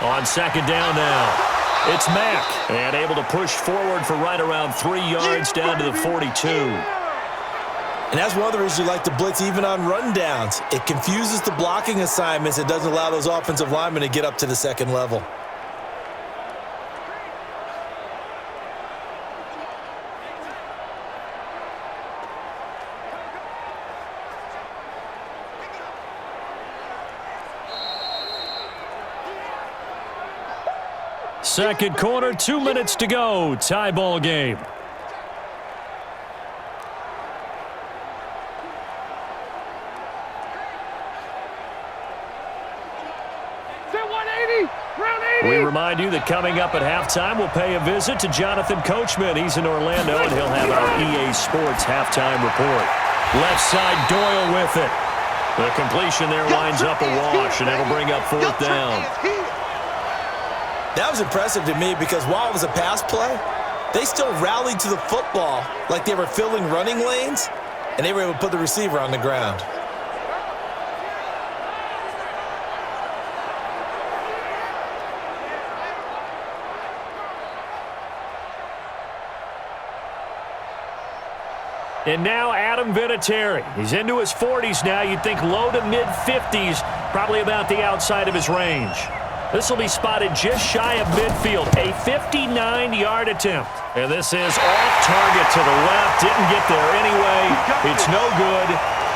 A: On second down now. It's Mack, and able to push forward for right around 3 yards down to the 42.
B: And that's one of the reasons you like to blitz even on rundowns. It confuses the blocking assignments. It doesn't allow those offensive linemen to get up to the second level.
A: Second quarter, 2 minutes to go. Tie ball game. We remind you that coming up at halftime, we'll pay a visit to Jonathan Coachman. He's in Orlando, and he'll have our EA Sports halftime report. Left side, Doyle with it. The completion there winds up a wash, and it'll bring up fourth down.
B: That was impressive to me because while it was a pass play, they still rallied to the football like they were filling running lanes, and they were able to put the receiver on the ground.
A: And now Adam Vinatieri. He's into his 40s now. You'd think low to mid-50s, probably about the outside of his range. This will be spotted just shy of midfield, a 59-yard attempt. And this is off target to the left. Didn't get there anyway. It's no good.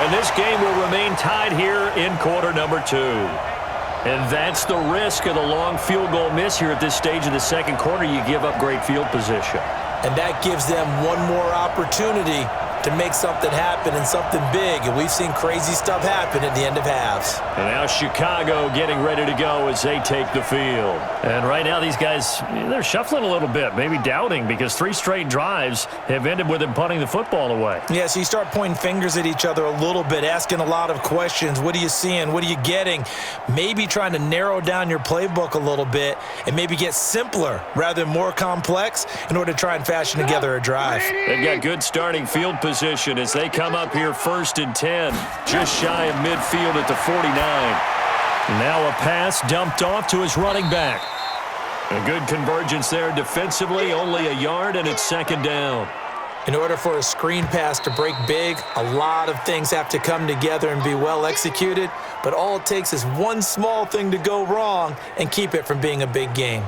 A: And this game will remain tied here in quarter number 2. And that's the risk of the long field goal miss here at this stage of the second quarter. You give up great field position.
B: And that gives them one more opportunity to make something happen and something big. And we've seen crazy stuff happen at the end of halves.
A: And now Chicago getting ready to go as they take the field. And right now these guys, they're shuffling a little bit, maybe doubting, because 3 straight drives have ended with them punting the football away.
B: Yeah, so you start pointing fingers at each other a little bit, asking a lot of questions. What are you seeing? What are you getting? Maybe trying to narrow down your playbook a little bit and maybe get simpler rather than more complex in order to try and fashion together a drive.
A: They've got good starting field position as they come up here 1st and 10, just shy of midfield at the 49. Now a pass dumped off to his running back. A good convergence there defensively, only a yard, and it's second down.
B: In order for a screen pass to break big, a lot of things have to come together and be well executed, but all it takes is one small thing to go wrong and keep it from being a big game.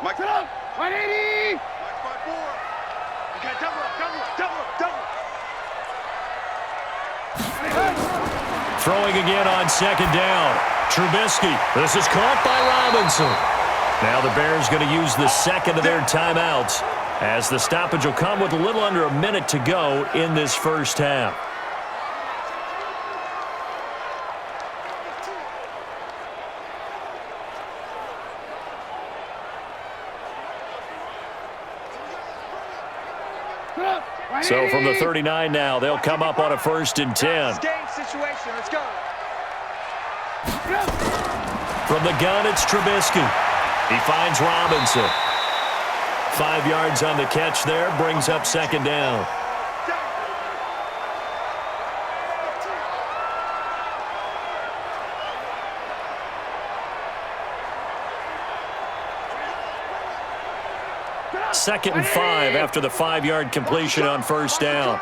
C: Mike, it up! 180! Mike, 5-4. You got double up.
A: Throwing again on second down. Trubisky. This is caught by Robinson. Now the Bears going to use the second of their timeouts as the stoppage will come with a little under a minute to go in this first half. So from the 39 now, they'll come up on a 1st and 10.
C: Game situation. Let's go.
A: From the gun, it's Trubisky. He finds Robinson. 5 yards on the catch there, brings up second down. Second and 5 after the 5-yard completion on first down.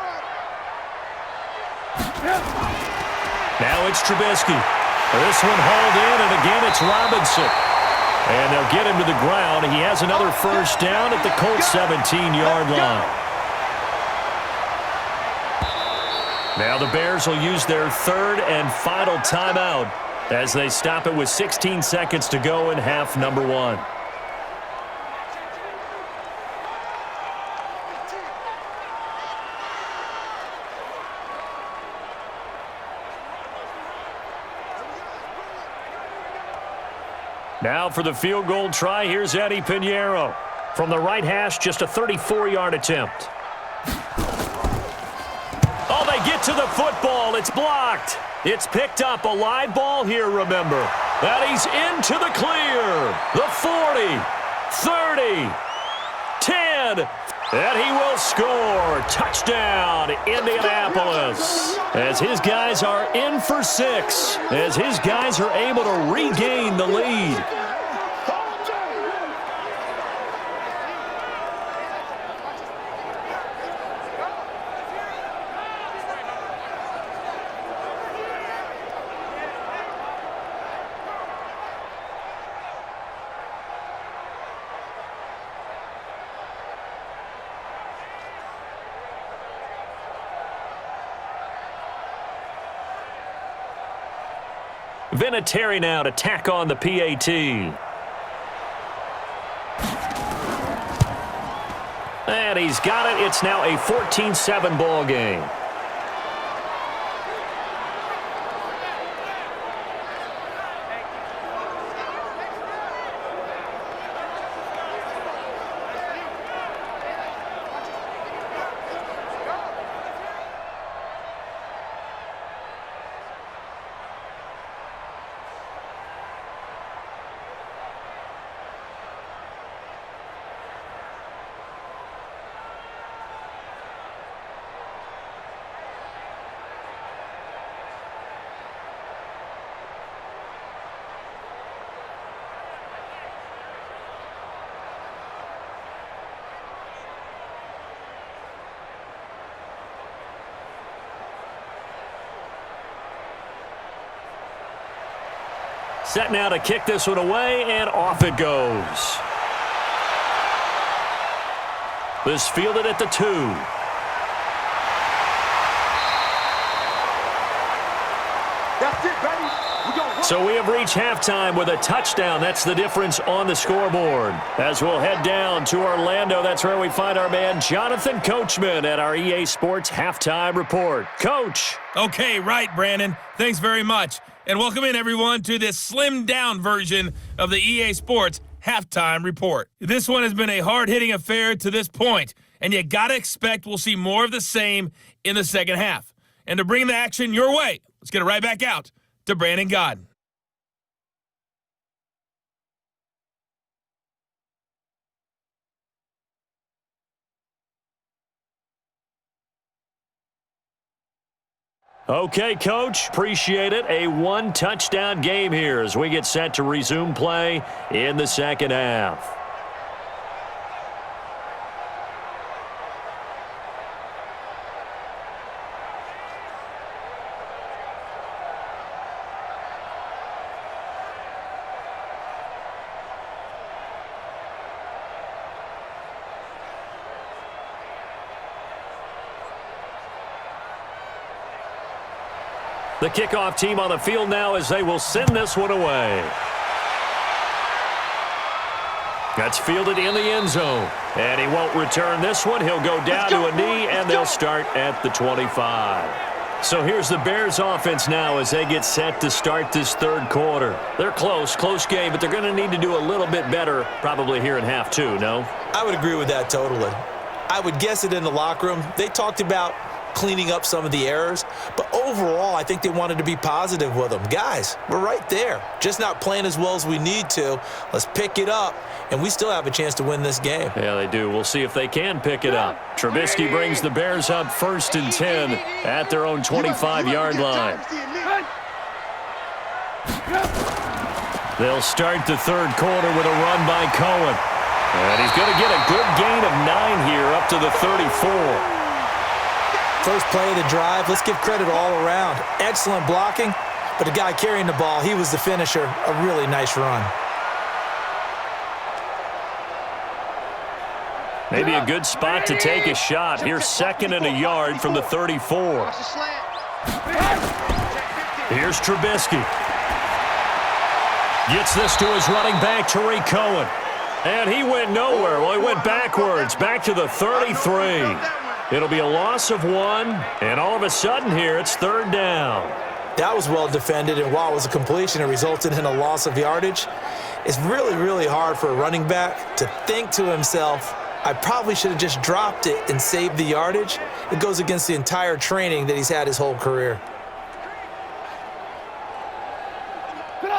A: Now it's Trubisky. This one hauled in, and again it's Robinson. And they'll get him to the ground. He has another first down at the Colts 17-yard line. Now the Bears will use their 3rd and final timeout as they stop it with 16 seconds to go in half number 1. Now for the field goal try, here's Eddie Pinheiro. From the right hash, just a 34-yard attempt. Oh, they get to the football. It's blocked. It's picked up. A live ball here, remember. That he's into the clear. The 40, 30, 10, and he will score. Touchdown, Indianapolis. As his guys are in for 6, as his guys are able to regain the lead. Vinatieri now to tack on the PAT. And he's got it. It's now a 14-7 ball game. Set now to kick this one away, and off it goes. This fielded at the 2.
C: That's it, baby.
A: So we have reached halftime with a touchdown. That's the difference on the scoreboard. As we'll head down to Orlando, that's where we find our man Jonathan Coachman at our EA Sports Halftime Report. Coach.
D: Okay, right, Brandon. Thanks very much. And welcome in, everyone, to this slimmed-down version of the EA Sports Halftime Report. This one has been a hard-hitting affair to this point, and you got to expect we'll see more of the same in the second half. And to bring the action your way, let's get it right back out to Brandon Godden.
A: Okay, Coach, appreciate it. A one-touchdown game here as we get set to resume play in the second half. The kickoff team on the field now as they will send this one away. That's fielded in the end zone. And he won't return this one. He'll go down to a knee, and they'll start at the 25. So here's the Bears offense now as they get set to start this third quarter. They're close game, but they're going to need to do a little bit better probably here in half two, no?
B: I would agree with that totally. I would guess it in the locker room. They talked about cleaning up some of the errors, but overall, I think they wanted to be positive with them. Guys, we're right there, just not playing as well as we need to. Let's pick it up, and we still have a chance to win this game.
A: Yeah, they do. We'll see if they can pick it up. Trubisky brings the Bears up 1st and 10 at their own 25-yard line. They'll start the third quarter with a run by Cohen. And he's going to get a good gain of 9 here up to the 34.
B: First play of the drive, let's give credit all around. Excellent blocking, but the guy carrying the ball, he was the finisher. A really nice run.
A: Maybe a good spot to take a shot. Here's 2nd and a yard from the 34. Here's Trubisky. Gets this to his running back, Tariq Cohen. And he went nowhere. Well, he went backwards, back to the 33. It'll be a loss of 1, and all of a sudden here, it's 3rd down.
B: That was well defended, and while it was a completion, it resulted in a loss of yardage. It's really, really hard for a running back to think to himself, I probably should have just dropped it and saved the yardage. It goes against the entire training that he's had his whole career.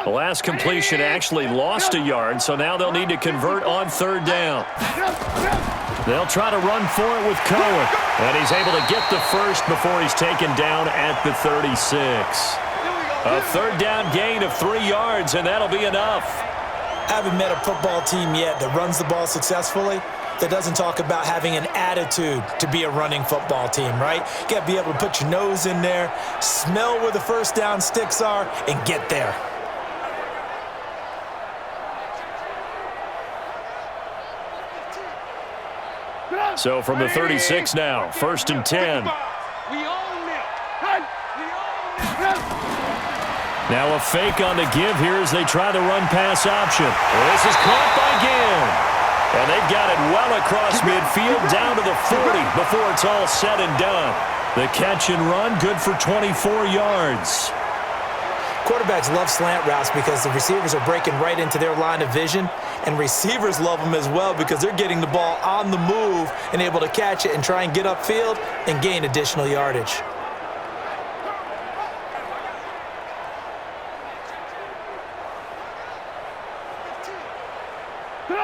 A: Well, last completion actually lost a yard, so now they'll need to convert on third down. They'll try to run for it with Cohen, and he's able to get the first before he's taken down at the 36. A third down gain of 3 yards, and that'll be enough.
B: I haven't met a football team yet that runs the ball successfully that doesn't talk about having an attitude to be a running football team, right? You got to be able to put your nose in there, smell where the first down sticks are, and get there.
A: So from the 36 now, 1st and 10. Now a fake on the give here as they try the run-pass option. This is caught by Ginn. And they've got it well across midfield down to the 40 before it's all said and done. The catch and run, good for 24 yards.
B: Quarterbacks love slant routes because the receivers are breaking right into their line of vision, and receivers love them as well because they're getting the ball on the move and able to catch it and try and get upfield and gain additional yardage.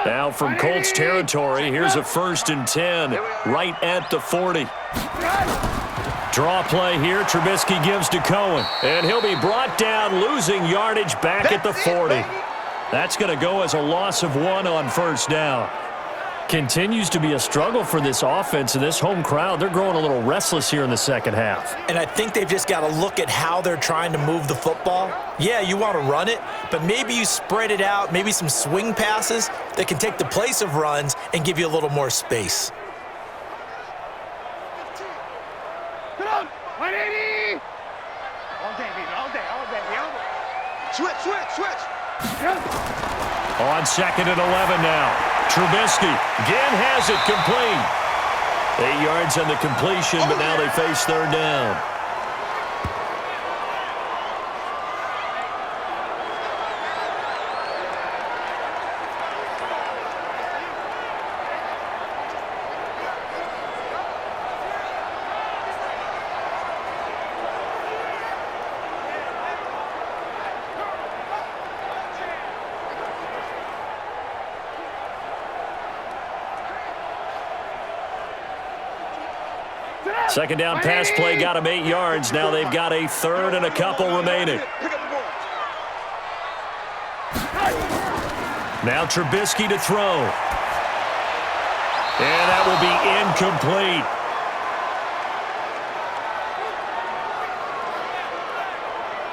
A: Now from Colts territory, here's a 1st and 10 right at the 40. Draw play here, Trubisky gives to Cohen, and he'll be brought down, losing yardage back at the 40. That's going to go as a loss of 1 on 1st down. Continues to be a struggle for this offense and this home crowd. They're growing a little restless here in the second half.
B: And I think they've just got to look at how they're trying to move the football. Yeah, you want to run it, but maybe you spread it out, maybe some swing passes that can take the place of runs and give you a little more space.
C: Switch.
A: On 2nd and 11 now. Trubisky again has it complete. 8 yards on the completion, but now they face third down. Second down pass play got him 8 yards. Now they've got a 3rd and a couple remaining. Now Trubisky to throw. And that will be incomplete.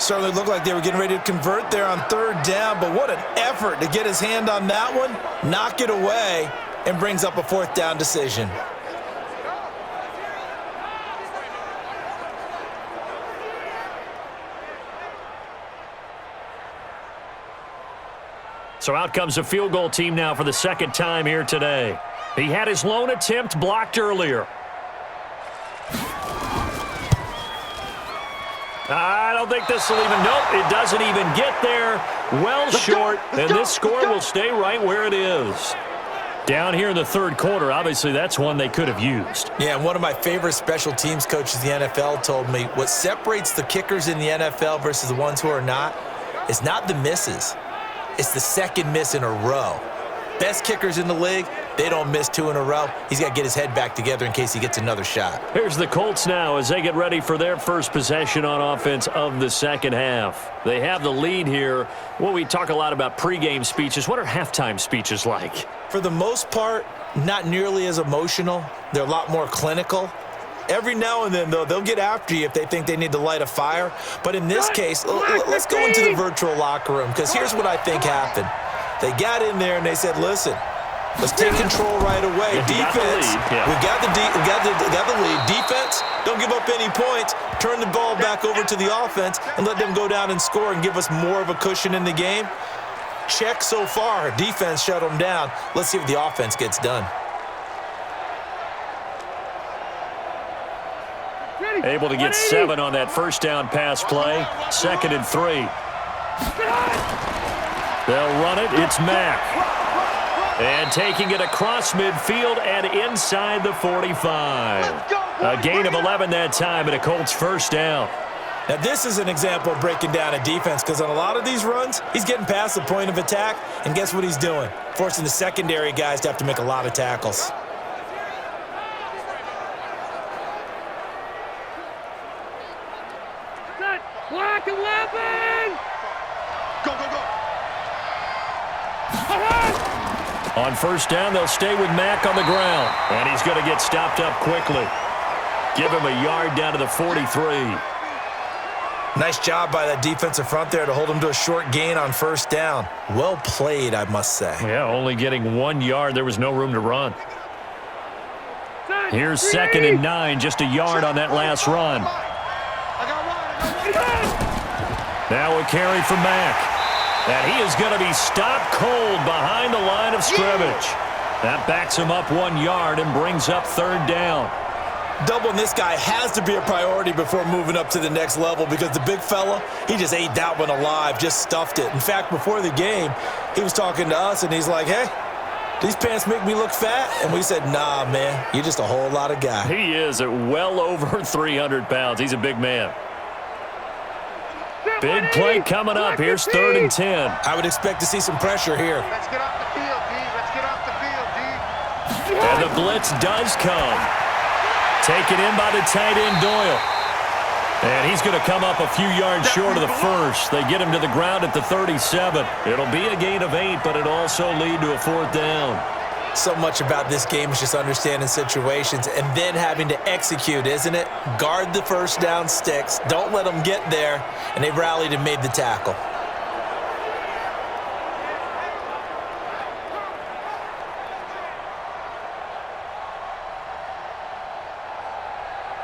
B: Certainly looked like they were getting ready to convert there on 3rd down, but what an effort to get his hand on that one, knock it away, and brings up a 4th down decision.
A: So out comes a field goal team now for the 2nd time here today. He had his lone attempt blocked earlier. I don't think this will even, nope, it doesn't even get there. Well short, and this score will stay right where it is. Down here in the 3rd quarter, obviously that's one they could have used.
B: Yeah, and one of my favorite special teams coaches in the NFL told me what separates the kickers in the NFL versus the ones who are not is not the misses. It's the 2nd miss in a row. Best kickers in the league, they don't miss 2 in a row. He's got to get his head back together in case he gets another shot.
A: Here's the Colts now as they get ready for their first possession on offense of the second half. They have the lead here. Well, we talk a lot about pregame speeches. What are halftime speeches like?
B: For the most part, not nearly as emotional. They're a lot more clinical. Every now and then, though, they'll get after you if they think they need to light a fire. But in this case, let's go into the virtual locker room, because here's what I think happened. They got in there and they said, listen, let's take control right away. Defense, we got the lead. Defense, don't give up any points. Turn the ball back over to the offense and let them go down and score and give us more of a cushion in the game. Check so far. Defense shut them down. Let's see if the offense gets done.
A: Able to get 7 on that 1st down pass play. 2nd and 3. They'll run it. It's Mack. And taking it across midfield and inside the 45. A gain of 11 that time and a Colts 1st down.
B: Now, this is an example of breaking down a defense because on a lot of these runs, he's getting past the point of attack, and guess what he's doing? Forcing the secondary guys to have to make a lot of tackles.
C: Black 11! Go, go, go!
A: On first down, they'll stay with Mack on the ground. And he's going to get stopped up quickly. Give him a yard down to the 43.
B: Nice job by that defensive front there to hold him to a short gain on first down. Well played, I must say.
A: Yeah, only getting 1 yard. There was no room to run. Here's 2nd and 9, just a yard on that last run. Now a carry from Mack. And he is going to be stopped cold behind the line of scrimmage. That backs him up 1 yard and brings up 3rd down.
B: Doubling this guy has to be a priority before moving up to the next level because the big fella, he just ate that one alive, just stuffed it. In fact, before the game, he was talking to us, and he's like, hey, these pants make me look fat? And we said, nah, man, you're just a whole lot of guy.
A: He is at well over 300 pounds. He's a big man. Big play coming up. Here's 3rd and 10.
B: I would expect to see some pressure here.
C: Let's get off the field, D. Let's get off the field, D.
A: And the blitz does come. Taken in by the tight end, Doyle. And he's going to come up a few yards short of the first. They get him to the ground at the 37. It'll be a gain of 8, but it'll also lead to a 4th down.
B: So much about this game is just understanding situations and then having to execute, isn't it? Guard the first down sticks. Don't let them get there. And they rallied and made the tackle.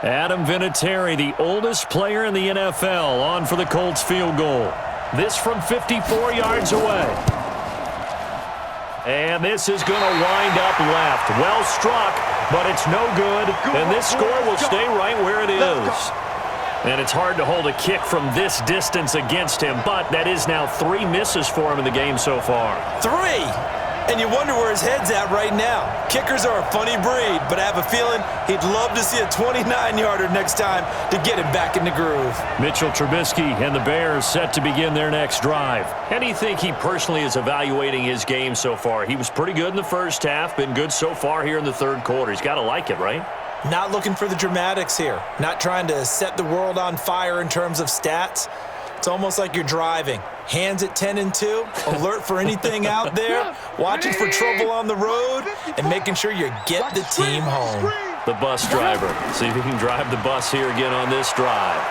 A: Adam Vinatieri, the oldest player in the NFL, on for the Colts field goal. This from 54 yards away. And this is going to wind up left. Well struck, but it's no good. And this score will stay right where it is. And it's hard to hold a kick from this distance against him, but that is now 3 misses for him in the game so far.
B: 3! And you wonder where his head's at right now. Kickers are a funny breed, but I have a feeling he'd love to see a 29-yarder next time to get him back in the groove.
A: Mitchell Trubisky and the Bears set to begin their next drive. How do you think he personally is evaluating his game so far? He was pretty good in the first half, been good so far here in the 3rd quarter. He's got to like it, right?
B: Not looking for the dramatics here. Not trying to set the world on fire in terms of stats. It's almost like you're driving. Hands at 10 and 2, alert for anything out there, watching for trouble on the road, and making sure you get the team home.
A: The bus driver. See if he can drive the bus here again on this drive.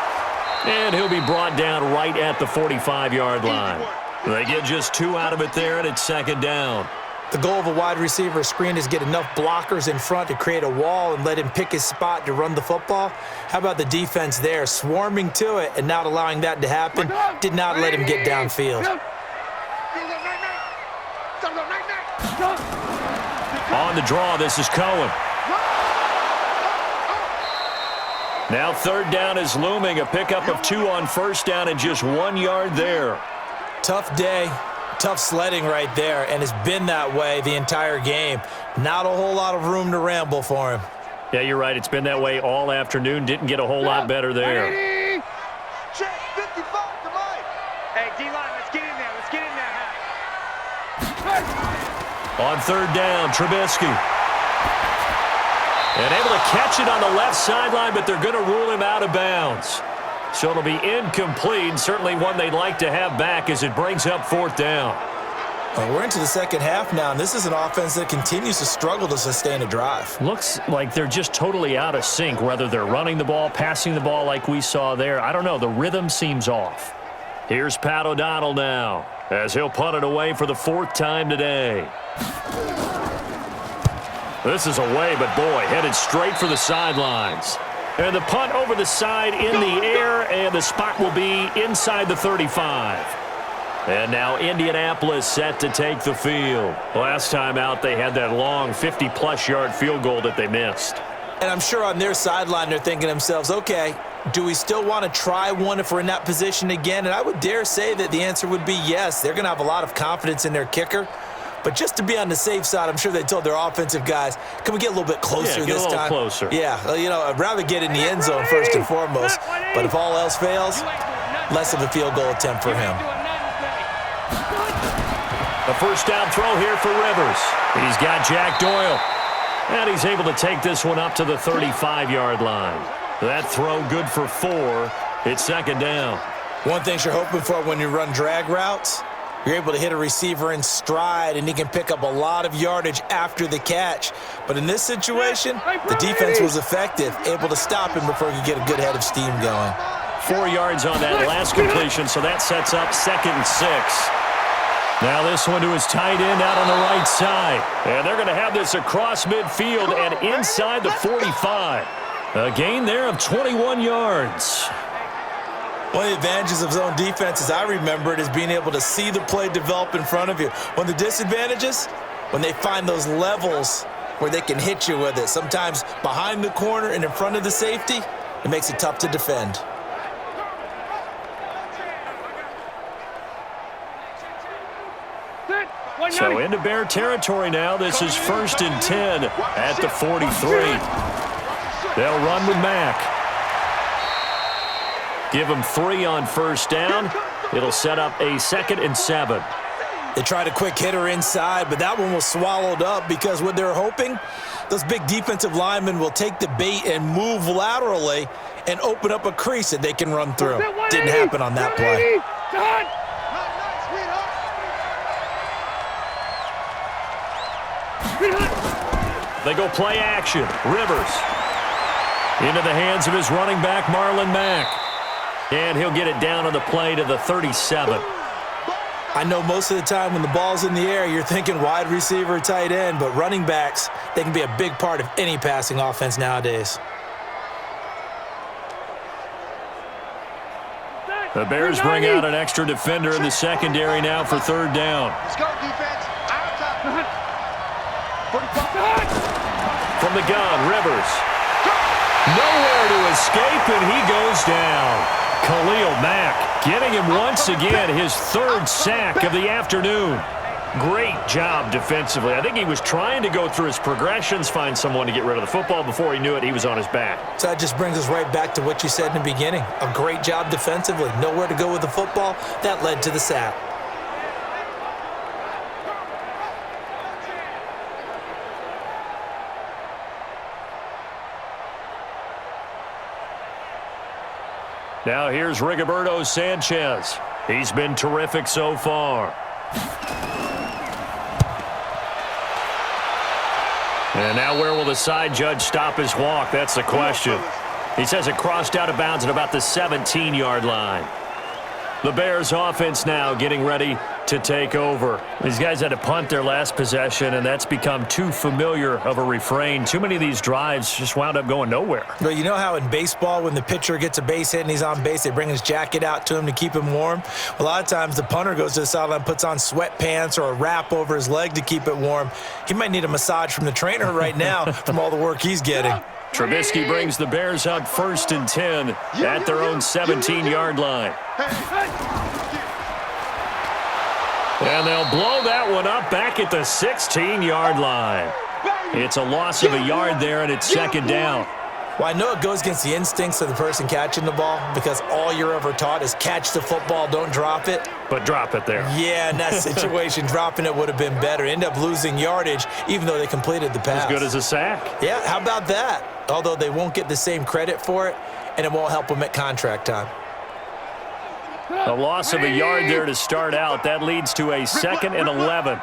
A: And he'll be brought down right at the 45-yard line. They get just 2 out of it there, and it's 2nd down.
B: The goal of a wide receiver screen is get enough blockers in front to create a wall and let him pick his spot to run the football. How about the defense there, swarming to it and not allowing that to happen? Did not let him get downfield.
A: On the draw, this is Cohen. Now 3rd down is looming, a pickup of 2 on first down and just 1 yard there.
B: Tough day. Tough sledding right there, and it's been that way the entire game. Not a whole lot of room to ramble for him.
A: Yeah, you're right. It's been that way all afternoon. Didn't get a whole lot better there.
C: Check 55 to Mike. Hey, D-line, let's get in there. Let's get in there.
A: On 3rd down, Trubisky. And able to catch it on the left sideline, but they're going to rule him out of bounds. So it'll be incomplete, certainly one they'd like to have back as it brings up 4th down.
B: Well, we're into the second half now, and this is an offense that continues to struggle to sustain a drive.
A: Looks like they're just totally out of sync, whether they're running the ball, passing the ball like we saw there. I don't know. The rhythm seems off. Here's Pat O'Donnell now as he'll punt it away for the 4th time today. This is away, but boy, headed straight for the sidelines. And the punt over the side in the air, and the spot will be inside the 35. And now Indianapolis set to take the field. Last time out, they had that long 50-plus yard field goal that they missed.
B: And I'm sure on their sideline they're thinking to themselves, okay, do we still want to try one if we're in that position again? And I would dare say that the answer would be yes. They're going to have a lot of confidence in their kicker. But just to be on the safe side, I'm sure they told their offensive guys, can we get a little bit closer this time?
A: Closer.
B: Yeah, I'd rather get in the end zone first and foremost. But if all else fails, less of a field goal attempt for him.
A: A first down throw here for Rivers. He's got Jack Doyle. And he's able to take this one up to the 35-yard line. That throw good for 4. It's second down.
B: One thing you're hoping for when you run drag routes, you're able to hit a receiver in stride, and he can pick up a lot of yardage after the catch. But in this situation, the defense was effective, able to stop him before he could get a good head of steam going.
A: 4 yards on that last completion, so that sets up 2nd and 6. Now this one to his tight end out on the right side. And they're going to have this across midfield and inside the 45. A gain there of 21 yards.
B: One of the advantages of zone defense, as I remember it, is being able to see the play develop in front of you. One of the disadvantages, when they find those levels where they can hit you with it, sometimes behind the corner and in front of the safety, it makes it tough to defend.
A: So into Bear territory now. This is 1st and 10 at the 43. They'll run with Mack. Give him 3 on first down. It'll set up a 2nd and 7.
B: They tried a quick hitter inside, but that one was swallowed up because what they're hoping, those big defensive linemen will take the bait and move laterally and open up a crease that they can run through. Didn't happen on that play.
A: They go play action. Rivers into the hands of his running back, Marlon Mack. And he'll get it down on the play to the 37.
B: I know most of the time when the ball's in the air, you're thinking wide receiver, tight end, but running backs, they can be a big part of any passing offense nowadays.
A: The Bears bring out an extra defender in the secondary now for 3rd down.
C: Let's go, defense. Out top.
A: From the gun, Rivers. Nowhere to escape, and he goes down. Khalil Mack getting him once again, his 3rd sack of the afternoon. Great job defensively. I think he was trying to go through his progressions, find someone to get rid of the football. Before he knew it, he was on his back.
B: So that just brings us right back to what you said in the beginning. A great job defensively. Nowhere to go with the football. That led to the sack.
A: Now here's Rigoberto Sanchez. He's been terrific so far. And now where will the side judge stop his walk? That's the question. He says it crossed out of bounds at about the 17-yard line. The Bears offense now getting ready to take over. These guys had to punt their last possession, and that's become too familiar of a refrain. Too many of these drives just wound up going nowhere.
B: Well, you know how in baseball when the pitcher gets a base hit and he's on base, they bring his jacket out to him to keep him warm? A lot of times the punter goes to the sideline, puts on sweatpants or a wrap over his leg to keep it warm. He might need a massage from the trainer right now from all the work he's getting.
A: Trubisky brings the Bears up 1st and 10 at their own 17-yard line. And they'll blow that one up back at the 16-yard line. It's a loss of a yard there, and it's 2nd down.
B: Well, I know it goes against the instincts of the person catching the ball because all you're ever taught is catch the football, don't drop it.
A: But drop it there.
B: Yeah, in that situation, dropping it would have been better. End up losing yardage, even though they completed the pass.
A: As good as a sack.
B: Yeah, how about that? Although they won't get the same credit for it, and it won't help them at contract time.
A: A loss of a yard there to start out. That leads to a 2nd and 11.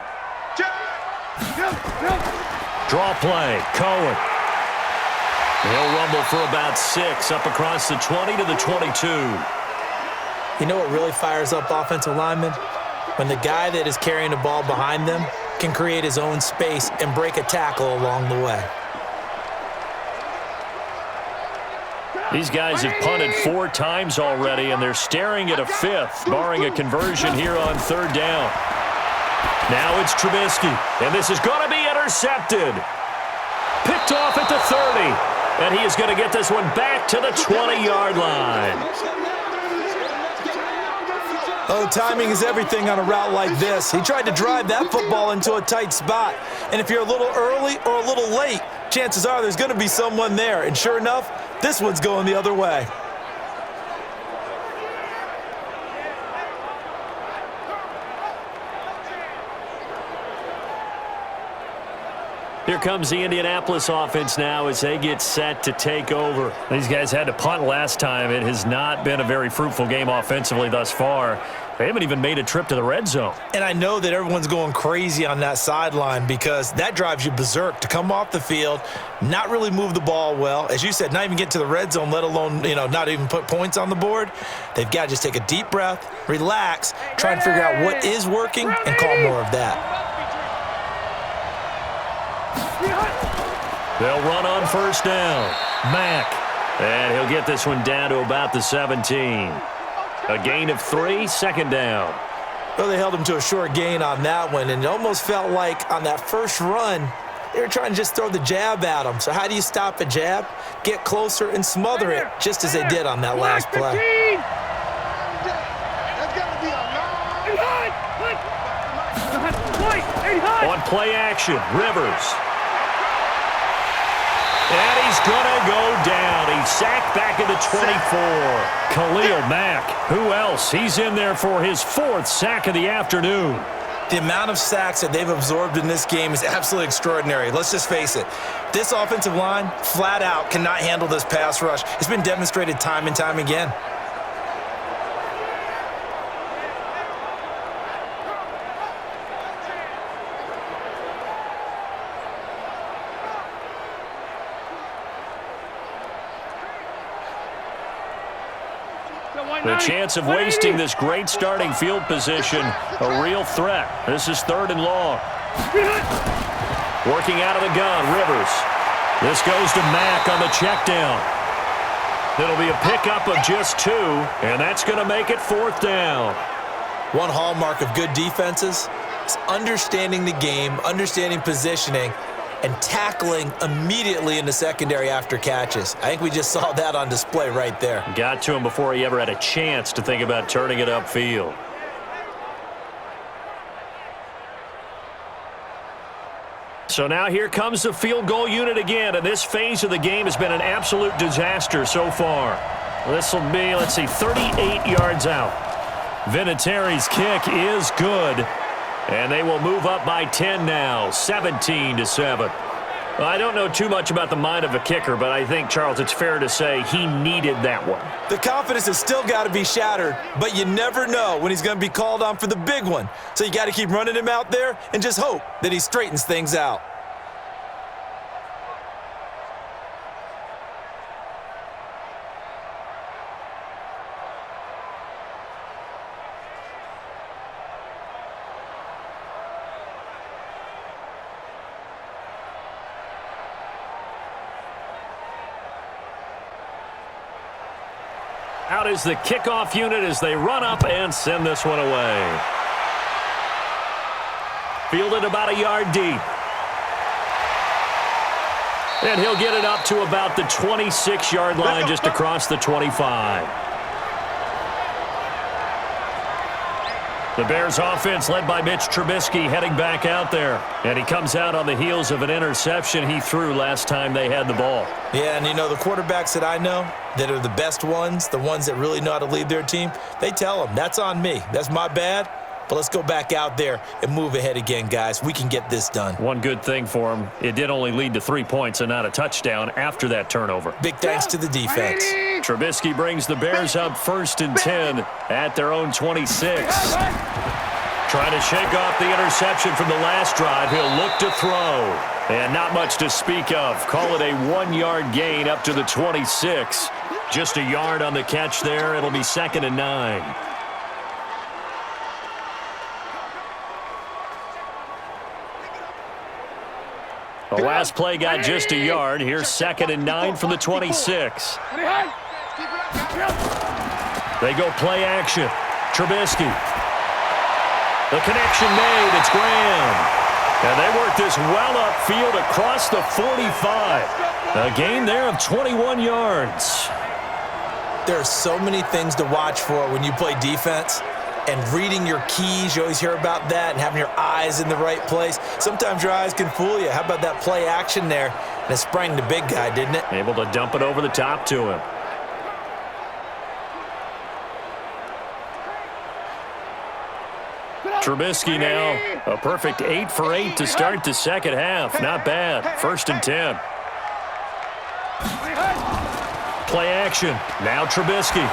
A: Draw play, Cohen. He'll rumble for about 6 up across the 20 to the 22.
B: You know what really fires up offensive linemen? When the guy that is carrying the ball behind them can create his own space and break a tackle along the way.
A: These guys have punted 4 times already, and they're staring at a 5th, barring a conversion here on 3rd down. Now it's Trubisky, and this is going to be intercepted. Picked off at the 30. And he is going to get this one back to the 20-yard line.
B: Oh, timing is everything on a route like this. He tried to drive that football into a tight spot. And if you're a little early or a little late, chances are there's going to be someone there. And sure enough, this one's going the other way.
A: Here comes the Indianapolis offense now as they get set to take over. These guys had to punt last time. It has not been a very fruitful game offensively thus far. They haven't even made a trip to the red zone.
B: And I know that everyone's going crazy on that sideline because that drives you berserk to come off the field, not really move the ball well. As you said, not even get to the red zone, let alone, not even put points on the board. They've got to just take a deep breath, relax, try and figure out what is working and call more of that.
A: They'll run on first down. Mack. And he'll get this one down to about the 17. A gain of 3, second down.
B: Well, they held him to a short gain on that one, and it almost felt like on that first run, they were trying to just throw the jab at him. So how do you stop a jab? Get closer and smother it, just as they did on that last play.
A: On play action, Rivers. And he's going to go down. He's sacked back at the 24. Khalil Mack. Who else? He's in there for his 4th sack of the afternoon.
B: The amount of sacks that they've absorbed in this game is absolutely extraordinary. Let's just face it. This offensive line, flat out, cannot handle this pass rush. It's been demonstrated time and time again.
A: The chance of wasting this great starting field position, a real threat. This is 3rd and long. Working out of the gun, Rivers. This goes to Mack on the check down. It'll be a pickup of just 2, and that's going to make it 4th down.
B: One hallmark of good defenses is understanding the game, understanding positioning, and tackling immediately in the secondary after catches. I think we just saw that on display right there.
A: Got to him before he ever had a chance to think about turning it upfield. So now here comes the field goal unit again, and this phase of the game has been an absolute disaster so far. This will be, 38 yards out. Vinatieri's kick is good. And they will move up by 10 now, 17-7. Well, I don't know too much about the mind of a kicker, but I think, Charles, it's fair to say he needed that one.
B: The confidence has still got to be shattered, but you never know when he's going to be called on for the big one. So you got to keep running him out there and just hope that he straightens things out.
A: Out is the kickoff unit as they run up and send this one away. Fielded about a yard deep. And he'll get it up to about the 26-yard line, just across the 25. The Bears offense led by Mitch Trubisky heading back out there. And he comes out on the heels of an interception he threw last time they had the ball.
B: Yeah, and the quarterbacks that I know that are the best ones, the ones that really know how to lead their team, they tell them, that's on me. That's my bad. But let's go back out there and move ahead again, guys. We can get this done.
A: One good thing for him, it did only lead to 3 points and not a touchdown after that turnover.
B: Big thanks to the defense.
A: Trubisky brings the Bears up 1st and 10 at their own 26. Trying to shake off the interception from the last drive. He'll look to throw. And not much to speak of. Call it a 1-yard gain up to the 26. Just a yard on the catch there. It'll be 2nd and 9. The last play got just a yard. Here's 2nd and 9 from the 26. They go play action. Trubisky. The connection made. It's Graham. And they work this well upfield across the 45. A gain there of 21 yards.
B: There are so many things to watch for when you play defense. and reading your keys. You always hear about that, and having your eyes in the right place. Sometimes your eyes can fool you. How about that play action there? And it sprang the big guy, didn't it?
A: Able to dump it over the top to him. Trubisky now, a perfect 8 for 8 to start the second half. Not bad. 1st and 10. Play action. Now Trubisky.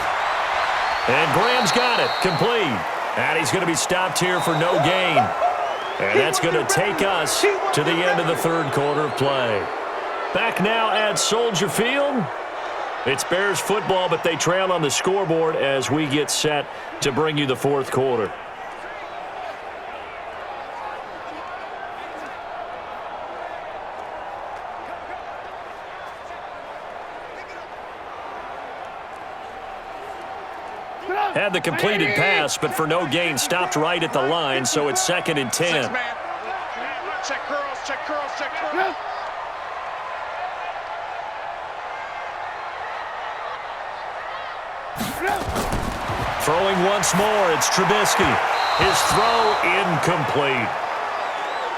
A: And Graham's got it. Complete. And he's going to be stopped here for no gain. And that's going to take us to the end of the third quarter of play. Back now at Soldier Field. It's Bears football, but they trail on the scoreboard as we get set to bring you the fourth quarter. Had the completed pass, but for no gain, stopped right at the line, so it's 2nd and 10.
C: Check curls, check curls, check curls.
A: Throwing once more, it's Trubisky. His throw incomplete.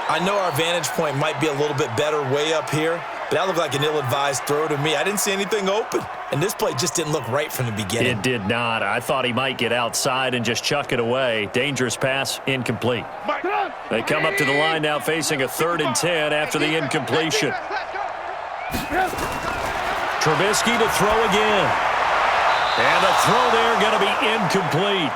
B: I know our vantage point might be a little bit better way up here, but that looked like an ill-advised throw to me. I didn't see anything open, and this play just didn't look right from the beginning.
A: It did not. I thought he might get outside and just chuck it away. Dangerous pass, incomplete. They come up to the line now facing a 3rd and 10 after the incompletion. Trubisky to throw again. And the throw there going to be incomplete.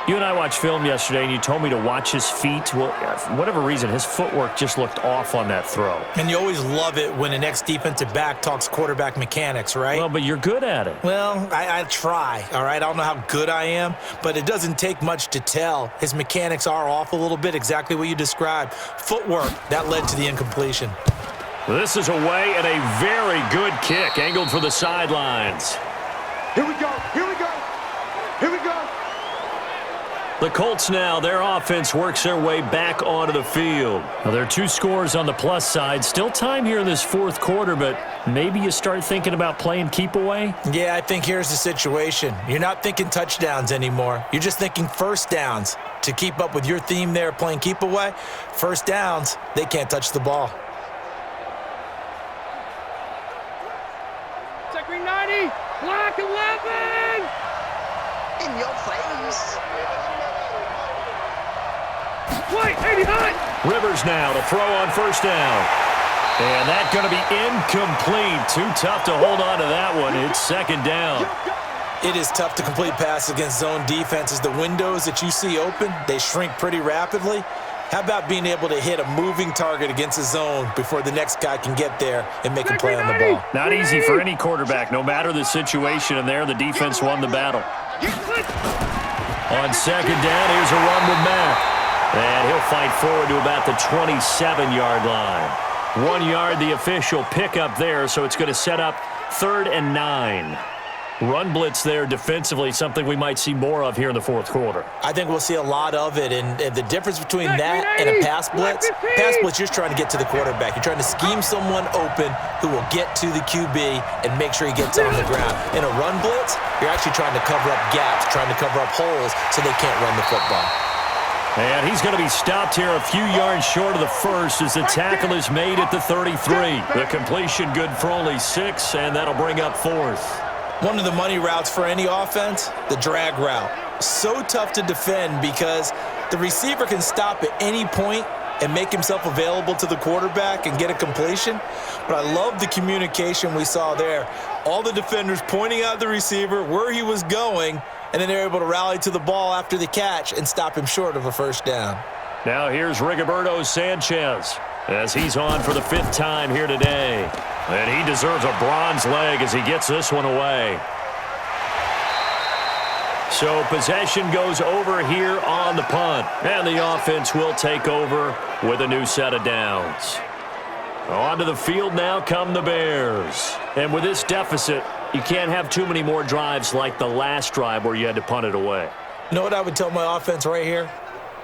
A: You and I watched film yesterday, and you told me to watch his feet. Well, for whatever reason, his footwork just looked off on that throw.
B: And you always love it when an ex-defensive back talks quarterback mechanics, right?
A: Well, but you're good at it.
B: Well, I try, all right? I don't know how good I am, but it doesn't take much to tell. His mechanics are off a little bit, exactly what you described. Footwork, that led to the incompletion.
A: This is away and a very good kick, angled for the sidelines.
C: Here we go, here we go, here we go.
A: The Colts now, their offense works their way back onto the field. Now, there are 2 scores on the plus side. Still time here in this fourth quarter, but maybe you start thinking about playing keep away?
B: Yeah, I think here's the situation. You're not thinking touchdowns anymore. You're just thinking first downs. To keep up with your theme there, playing keep away, first downs, they can't touch the ball.
C: Check green 90, black 11. In your face. Wait, 89.
A: Rivers now to throw on first down. And that's going to be incomplete. Too tough to hold on to that one. It's 2nd down.
B: It is tough to complete passes against zone defenses. The windows that you see open, they shrink pretty rapidly. How about being able to hit a moving target against a zone before the next guy can get there and make a play on the ball?
A: Not easy for any quarterback, no matter the situation, and there the defense won the battle. On 2nd down, here's a run with Mack. And he'll fight forward to about the 27-yard line. 1 yard, the official pickup there, so it's going to set up 3rd and 9. Run blitz there defensively, something we might see more of here in the fourth quarter.
B: I think we'll see a lot of it, and the difference between that and a pass blitz, you're trying to get to the quarterback. You're trying to scheme someone open who will get to the QB and make sure he gets on the ground. In a run blitz, you're actually trying to cover up gaps, trying to cover up holes so they can't run the football.
A: And he's going to be stopped here a few yards short of the first as the tackle is made at the 33. The completion good for only 6, and that'll bring up 4th.
B: One of the money routes for any offense, the drag route. So tough to defend because the receiver can stop at any point and make himself available to the quarterback and get a completion. But I love the communication we saw there. All the defenders pointing out the receiver, where he was going, and then they're able to rally to the ball after the catch and stop him short of a first down.
A: Now here's Rigoberto Sanchez as he's on for the 5th time here today. And he deserves a bronze leg as he gets this one away. So possession goes over here on the punt. And the offense will take over with a new set of downs. Onto the field now come the Bears. And with this deficit, you can't have too many more drives like the last drive where you had to punt it away.
B: You know what I would tell my offense right here?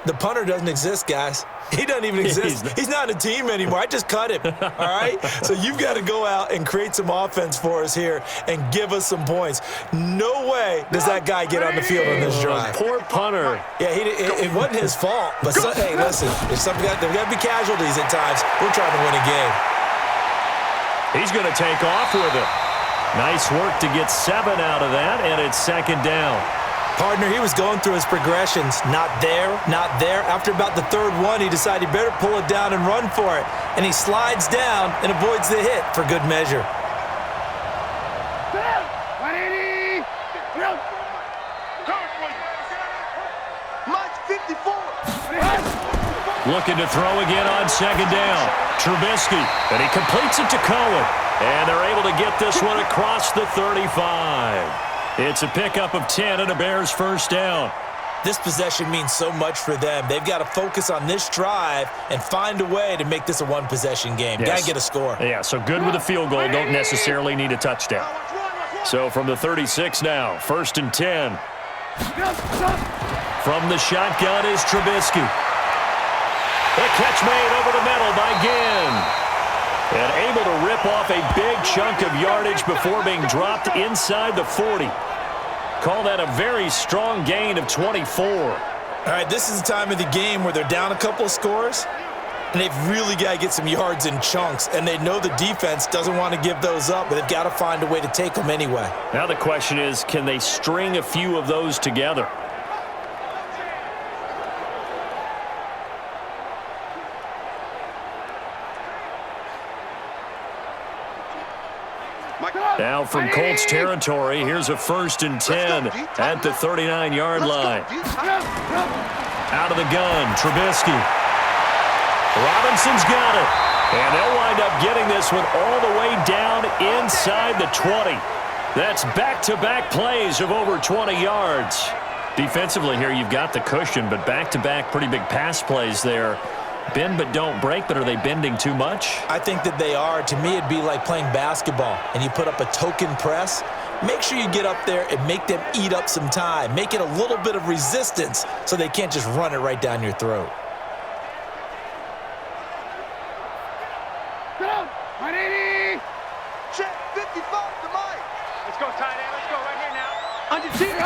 B: The punter doesn't exist, guys. He doesn't even exist. He's not a team anymore. I just cut him, all right? So you've got to go out and create some offense for us here and give us some points. No way does that guy get on the field on this drive.
A: Poor punter.
B: Yeah, it wasn't his fault. But, hey, listen, there's got to be casualties at times. We're trying to win a game.
A: He's going to take off with it. Nice work to get 7 out of that, and it's second down.
B: Partner, he was going through his progressions. Not there, not there. After about the third one, he decided he better pull it down and run for it. And he slides down and avoids the hit for good measure.
C: Mike 54.
A: Looking to throw again on second down. Trubisky, and he completes it to Cohen. And they're able to get this one across the 35. It's a pickup of 10 and a Bears first down.
B: This possession means so much for them. They've got to focus on this drive and find a way to make this a one-possession game.
A: Yes.
B: Got to get a score.
A: Yeah, so good with a field goal. Don't necessarily need a touchdown. So from the 36 now, 1st and 10. From the shotgun is Trubisky. The catch made over the middle by Ginn. And able to rip off a big chunk of yardage before being dropped inside the 40. Call that a very strong gain of 24.
B: All right, this is the time of the game where they're down a couple of scores, and they've really got to get some yards in chunks, and they know the defense doesn't want to give those up, but they've got to find a way to take them anyway.
A: Now the question is, can they string a few of those together? Now from Colts territory, here's a 1st and 10 at the 39-yard line. Out of the gun, Trubisky. Robinson's got it. And they'll wind up getting this one all the way down inside the 20. That's back-to-back plays of over 20 yards. Defensively here, you've got the cushion, but back-to-back pretty big pass plays there. Bend but don't break, but are they bending too much?
B: I think that they are. To me, it'd be like playing basketball, and you put up a token press. Make sure you get up there and make them eat up some time. Make it a little bit of resistance so they can't just run it right down your throat.
C: Check 55 to Mike. Let's go, tight end. Let's go right here now. Undefeated.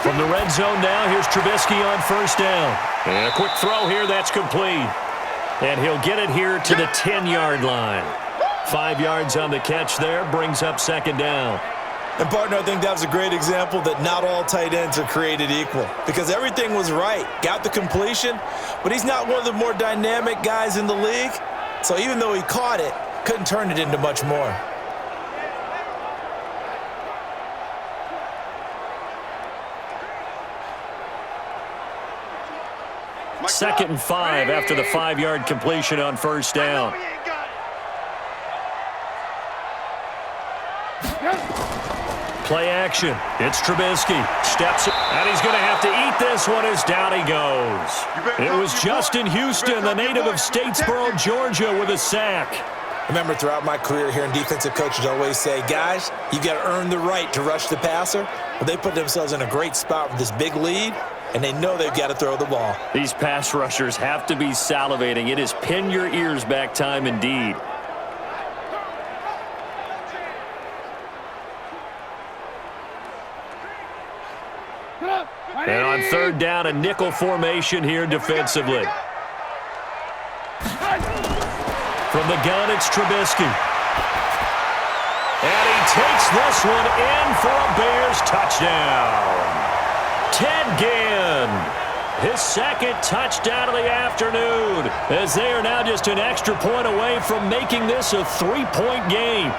A: From the red zone now, here's Trubisky on 1st down. And a quick throw here, that's complete. And he'll get it here to the 10-yard line. 5 yards on the catch there, brings up second down.
B: And, partner, I think that was a great example that not all tight ends are created equal, because everything was right. Got the completion, but he's not one of the more dynamic guys in the league. So even though he caught it, couldn't turn it into much more.
A: Second and 5 after the 5-yard completion on 1st down. Play action. It's Trubisky. Steps, and he's going to have to eat this one as down he goes. It was Justin Houston, the native of Statesboro, Georgia, with a sack.
B: Remember, throughout my career here in defensive coaches always say, guys, you got to earn the right to rush the passer. But they put themselves in a great spot with this big lead, and they know they've got to throw the ball.
A: These pass rushers have to be salivating. It is pin your ears back time indeed. And on 3rd down, a nickel formation here defensively. From the gun, it's Trubisky. And he takes this one in for a Bears touchdown. Ted Ginn, his 2nd touchdown of the afternoon, as they are now just an extra point away from making this a 3-point game.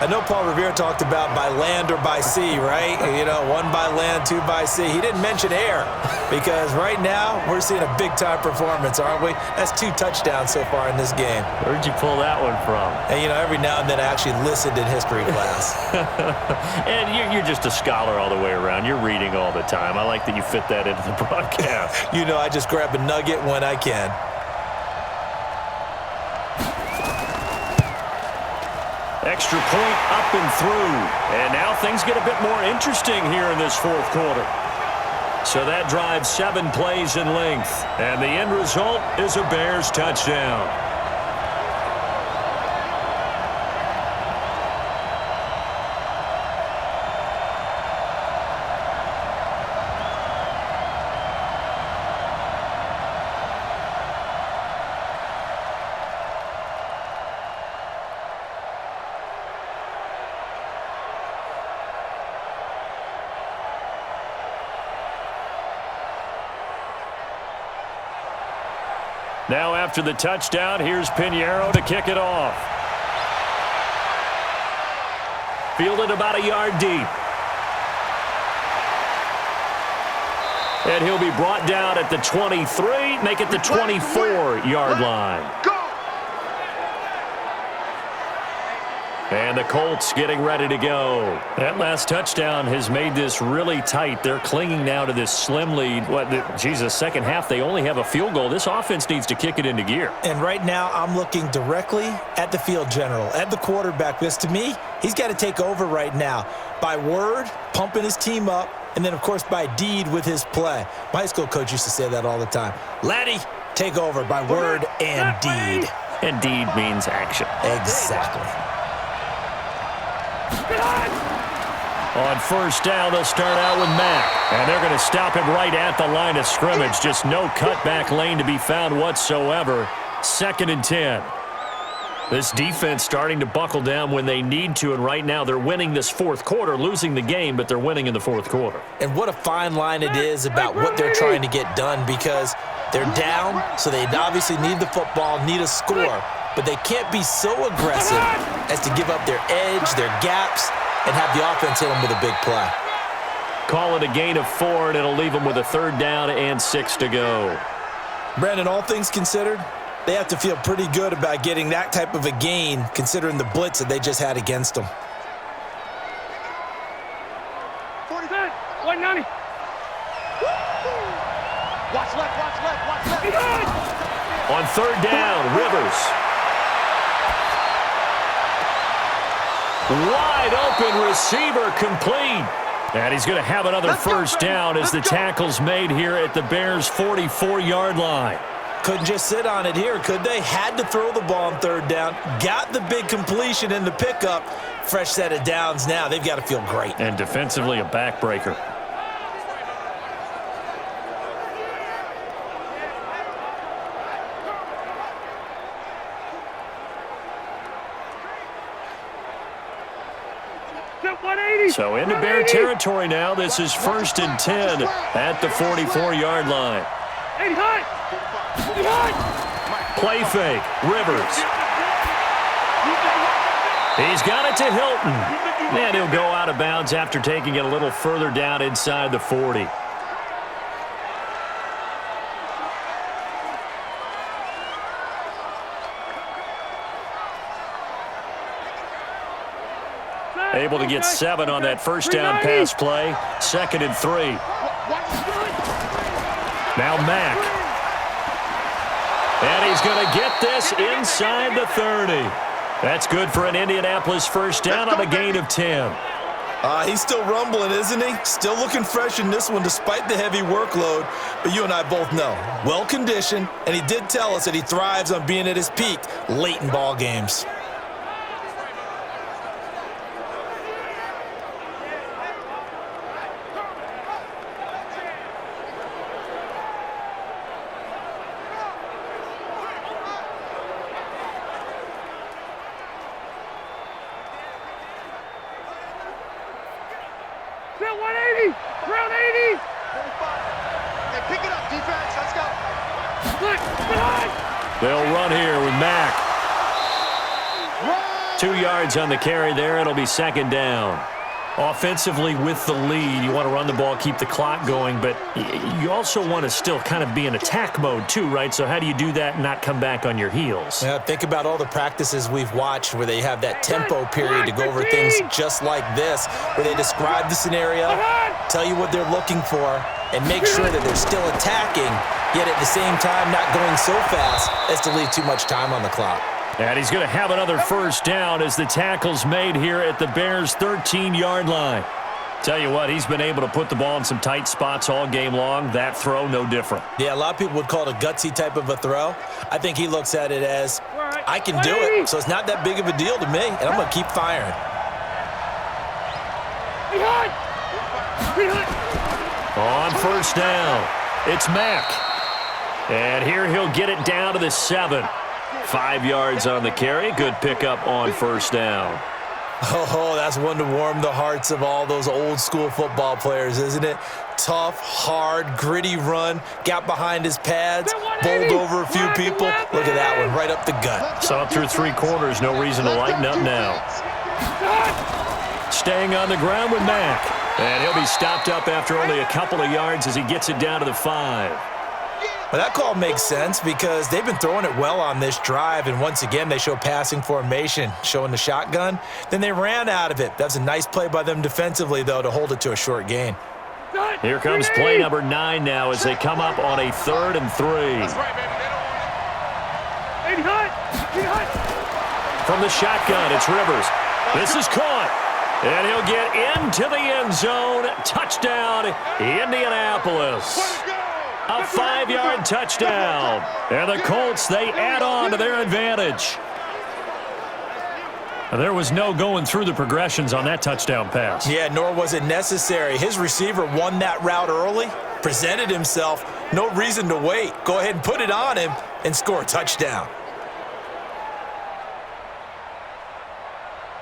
B: I know Paul Revere talked about by land or by sea, right? You know, 1 by land, 2 by sea. He didn't mention air because right now we're seeing a big-time performance, aren't we? That's 2 touchdowns so far in this game.
A: Where'd you pull that one from?
B: And, you know, every now and then I actually listened in history class.
A: And you're just a scholar all the way around. You're reading all the time. I like that you fit that into the broadcast.
B: You know, I just grab a nugget when I can.
A: Extra point up and through. And now things get a bit more interesting here in this 4th quarter. So that drives 7 plays in length. And the end result is a Bears touchdown. Now after the touchdown, here's Pinheiro to kick it off. Fielded about a yard deep. And he'll be brought down at the 23, make it the 24-yard line. And the Colts getting ready to go. That last touchdown has made this really tight. They're clinging now to this slim lead. Second half, they only have a field goal. This offense needs to kick it into gear.
B: And right now, I'm looking directly at the field general, at the quarterback, because to me, he's got to take over right now. By word, pumping his team up, and then, of course, by deed with his play. My high school coach used to say that all the time. Laddie, take over by word and deed.
A: And deed means action.
B: Exactly.
A: On first down, they'll start out with Mack. And they're going to stop him right at the line of scrimmage. Just no cutback lane to be found whatsoever. 2nd and 10. This defense starting to buckle down when they need to, and right now they're winning this fourth quarter, losing the game, but they're winning in the fourth quarter.
B: And what a fine line it is about what they're trying to get done, because they're down, so they obviously need the football, need a score, but they can't be so aggressive as to give up their edge, their gaps, and have the offense hit them with a big play.
A: Call it a gain of 4, and it'll leave them with a 3rd down and 6 to go.
B: Brandon, all things considered, they have to feel pretty good about getting that type of a gain, considering the blitz that they just had against them.
C: 49, 190. Watch left, watch left, watch left.
A: On 3rd down, Rivers. Wide open receiver, complete. And he's going to have another first down as the tackle's made here at the Bears' 44-yard line.
B: Couldn't just sit on it here, could they? Had to throw the ball on 3rd down. Got the big completion in the pickup. Fresh set of downs now. They've got to feel great.
A: And defensively, a backbreaker. So into Bear territory now. This is 1st and 10 at the 44-yard line. Play fake. Rivers. He's got it to Hilton. And he'll go out of bounds after taking it a little further down inside the 40. Able to get 7 on that first down pass play. 2nd and 3. Now Mack. And he's going to get this inside the 30. That's good for an Indianapolis first down on a gain of 10.
B: He's still rumbling, isn't he? Still looking fresh in this one despite the heavy workload. But you and I both know, well-conditioned, and he did tell us that he thrives on being at his peak late in ball games.
A: They'll run here with Mack. 2 yards on the carry there. It'll be 2nd down. Offensively with the lead, you want to run the ball, keep the clock going, but you also want to still kind of be in attack mode too, right? So how do you do that and not come back on your heels?
B: Yeah, think about all the practices we've watched where they have that tempo period to go over things just like this, where they describe the scenario, tell you what they're looking for, and make sure that they're still attacking, yet at the same time not going so fast as to leave too much time on the clock.
A: And he's going to have another first down as the tackle's made here at the Bears' 13-yard line. Tell you what, he's been able to put the ball in some tight spots all game long. That throw, no different.
B: Yeah, a lot of people would call it a gutsy type of a throw. I think he looks at it as, I can do it, so it's not that big of a deal to me, and I'm going to keep firing.
A: On first down, it's Mack. And here he'll get it down to the 7. 5 yards on the carry. Good pickup on first down.
B: Oh, that's one to warm the hearts of all those old-school football players, isn't it? Tough, hard, gritty run, got behind his pads, bowled over a few people. Look at that one, right up the gut.
A: Saw it through 3 quarters, no reason to lighten up now. Staying on the ground with Mack. And he'll be stopped up after only a couple of yards as he gets it down to the 5.
B: Well, that call makes sense because they've been throwing it well on this drive, and once again, they show passing formation, showing the shotgun. Then they ran out of it. That's a nice play by them defensively, though, to hold it to a short gain.
A: Here comes play number 9 now as they come up on a 3rd and 3. From the shotgun, it's Rivers. This is caught. And he'll get into the end zone. Touchdown, Indianapolis. A 5-yard touchdown. And the Colts, they add on to their advantage. There was no going through the progressions on that touchdown pass.
B: Yeah, nor was it necessary. His receiver won that route early, presented himself. No reason to wait. Go ahead and put it on him and score a touchdown.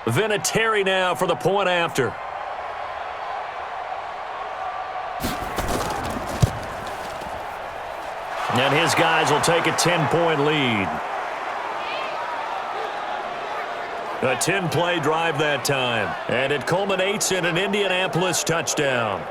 A: Vinatieri now for the point after. And his guys will take a 10-point lead. A 10-play drive that time. And it culminates in an Indianapolis touchdown.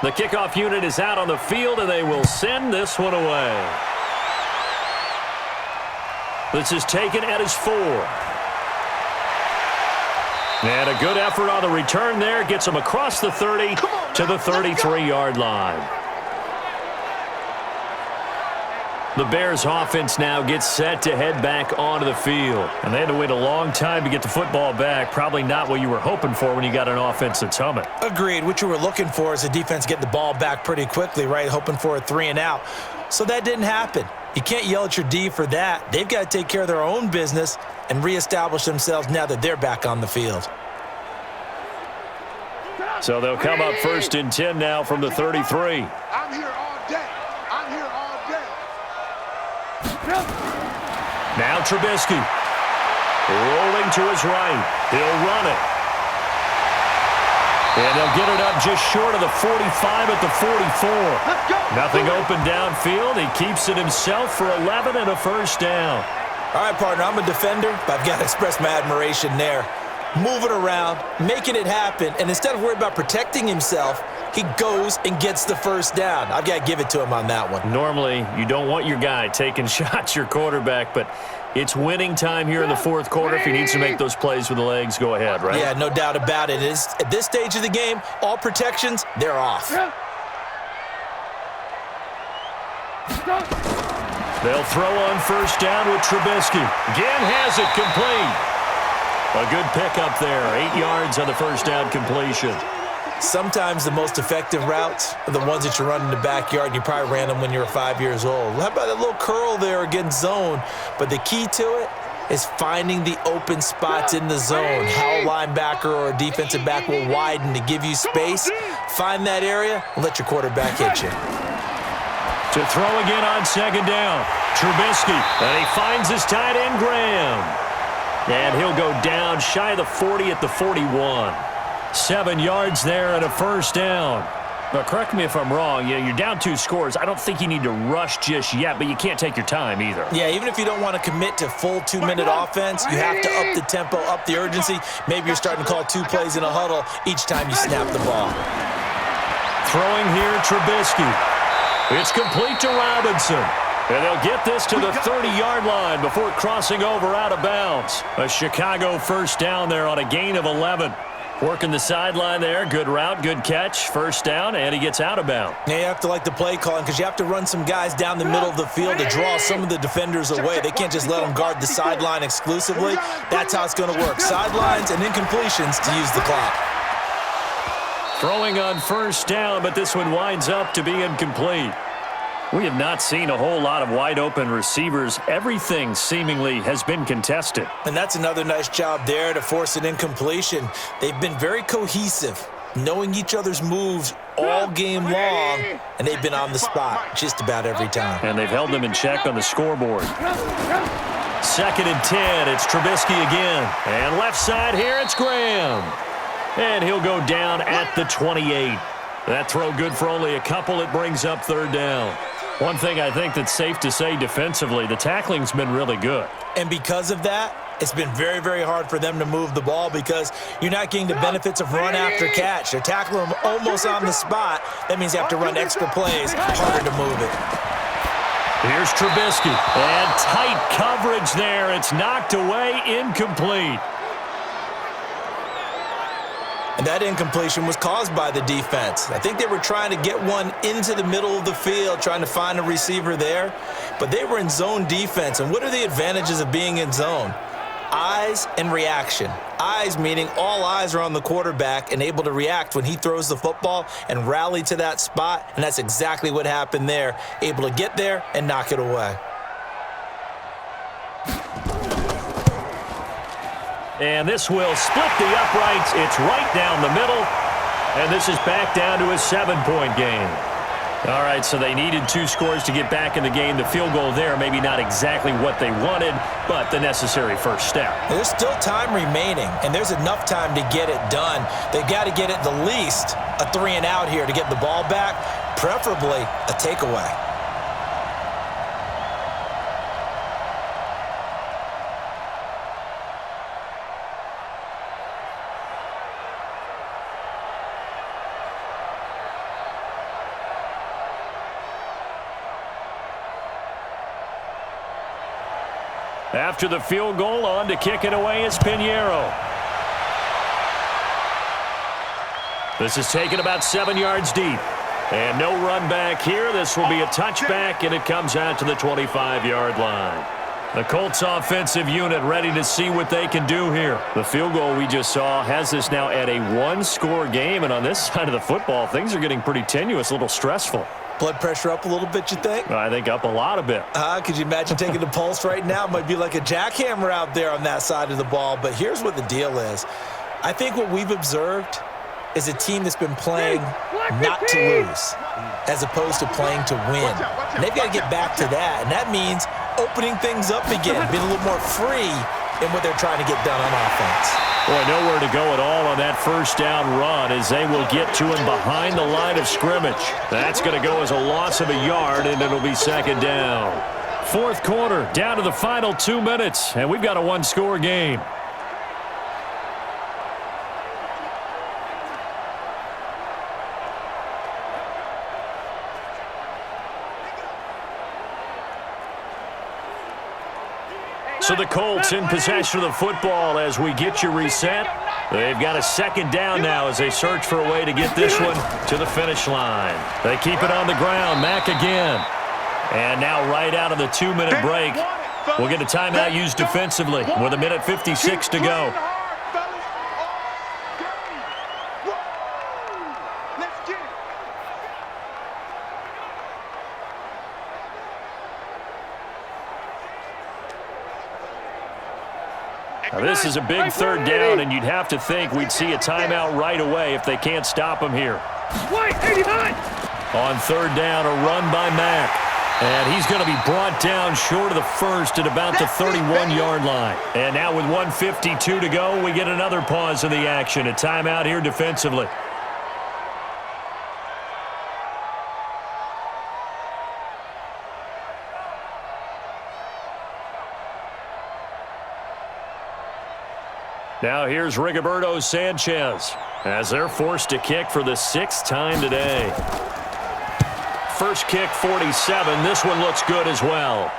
A: The kickoff unit is out on the field, and they will send this one away. This is taken at his 4. And a good effort on the return there. Gets him across the 30 to the 33-yard line. The Bears offense now gets set to head back onto the field. And they had to wait a long time to get the football back. Probably not what you were hoping for when you got an offense that's humming.
B: Agreed. What you were looking for is the defense getting the ball back pretty quickly, right? Hoping for a 3 and out. So that didn't happen. You can't yell at your D for that. They've got to take care of their own business and reestablish themselves now that they're back on the field.
A: So they'll come up 1st and 10 now from the 33.
C: I'm here all day. I'm here all day.
A: Now Trubisky. Rolling to his right. He'll run it. And they'll get it up just short of the 45 at the 44.
C: Let's go.
A: Nothing open downfield. He keeps it himself for 11 and a first down.
B: All right, partner, I'm a defender, but I've got to express my admiration there. Moving around, making it happen, and instead of worrying about protecting himself, he goes and gets the first down. I've got to give it to him on that one.
A: Normally, you don't want your guy taking shots, your quarterback, but it's winning time here in the 4th quarter. If he needs to make those plays with the legs, go ahead, right?
B: Yeah, no doubt about it. At this stage of the game, all protections, they're off.
A: They'll throw on first down with Trubisky. Again has it complete. A good pickup there. 8 yards on the first down completion.
B: Sometimes the most effective routes are the ones that you run in the backyard. You probably ran them when you were 5 years old. How about that little curl there against zone? But the key to it is finding the open spots in the zone. How a linebacker or a defensive back will widen to give you space. Find that area and let your quarterback hit you.
A: To throw again on 2nd down. Trubisky. And he finds his tight end, Graham. And he'll go down shy of the 40 at the 41. 7 yards there and a first down. Now, correct me if I'm wrong. You're down 2 scores. I don't think you need to rush just yet, but you can't take your time either.
B: Yeah, even if you don't want to commit to full 2-minute offense, you have to up the tempo, up the urgency. Maybe you're starting to call 2 plays in a huddle each time you snap the ball.
A: Throwing here, Trubisky. It's complete to Robinson. And they'll get this to the 30-yard line before crossing over out of bounds. A Chicago first down there on a gain of 11. Working the sideline there. Good route, good catch. First down, and he gets out of bounds.
B: Yeah, you have to like the play calling because you have to run some guys down the middle of the field to draw some of the defenders away. They can't just let them guard the sideline exclusively. That's how it's going to work. Sidelines and incompletions to use the clock.
A: Throwing on first down, but this one winds up to be incomplete. We have not seen a whole lot of wide-open receivers. Everything seemingly has been contested.
B: And that's another nice job there to force an incompletion. They've been very cohesive, knowing each other's moves all game long, and they've been on the spot just about every time.
A: And they've held them in check on the scoreboard. 2nd and 10. It's Trubisky again. And left side here, it's Graham. And he'll go down at the 28. That throw good for only a couple. It brings up 3rd down. One thing I think that's safe to say defensively, the tackling's been really good.
B: And because of that, it's been very, very hard for them to move the ball because you're not getting the benefits of run after catch. They're tackling them almost on the spot. That means you have to run extra plays, harder to move it.
A: Here's Trubisky. And tight coverage there. It's knocked away, incomplete.
B: And that incompletion was caused by the defense. I think they were trying to get one into the middle of the field, trying to find a receiver there. But they were in zone defense. And what are the advantages of being in zone? Eyes and reaction. Eyes meaning all eyes are on the quarterback and able to react when he throws the football and rally to that spot. And that's exactly what happened there. Able to get there and knock it away.
A: And this will split the uprights. It's right down the middle. And this is back down to a 7-point game. All right, so they needed 2 scores to get back in the game. The field goal there, maybe not exactly what they wanted, but the necessary first step.
B: There's still time remaining, and there's enough time to get it done. They've got to get at the least a 3-and-out here to get the ball back, preferably a takeaway.
A: After the field goal, on to kick it away is Pinheiro. This is taken about 7 yards deep. And no run back here. This will be a touchback, and it comes out to the 25-yard line. The Colts offensive unit ready to see what they can do here. The field goal we just saw has this now at a 1-score game, and on this side of the football, things are getting pretty tenuous, a little stressful.
B: Blood pressure up a little bit, you think?
A: I think up a lot a bit.
B: Could you imagine taking the pulse right now? It might be like a jackhammer out there on that side of the ball. But here's what the deal is. I think what we've observed is a team that's been playing not to lose as opposed to playing to win. And they've got to get back to that. And that means opening things up again, being a little more free in what they're trying to get done on offense.
A: Boy, nowhere to go at all on that first down run as they will get to him behind the line of scrimmage. That's going to go as a loss of a yard, and it'll be 2nd down. 4th quarter, down to the final 2 minutes, and we've got a 1-score game. So the Colts in possession of the football as we get you reset. They've got a 2nd down now as they search for a way to get this one to the finish line. They keep it on the ground. Mack again. And now right out of the 2-minute break, we'll get a timeout used defensively with 1:56 to go. Now, this is a big 3rd down, and you'd have to think we'd see a timeout right away if they can't stop him here. On 3rd down, a run by Mack. And he's going to be brought down short of the first at about the 31-yard line. And now with 1:52 to go, we get another pause in the action. A timeout here defensively. Now here's Rigoberto Sanchez as they're forced to kick for the 6th time today. First kick, 47. This one looks good as well.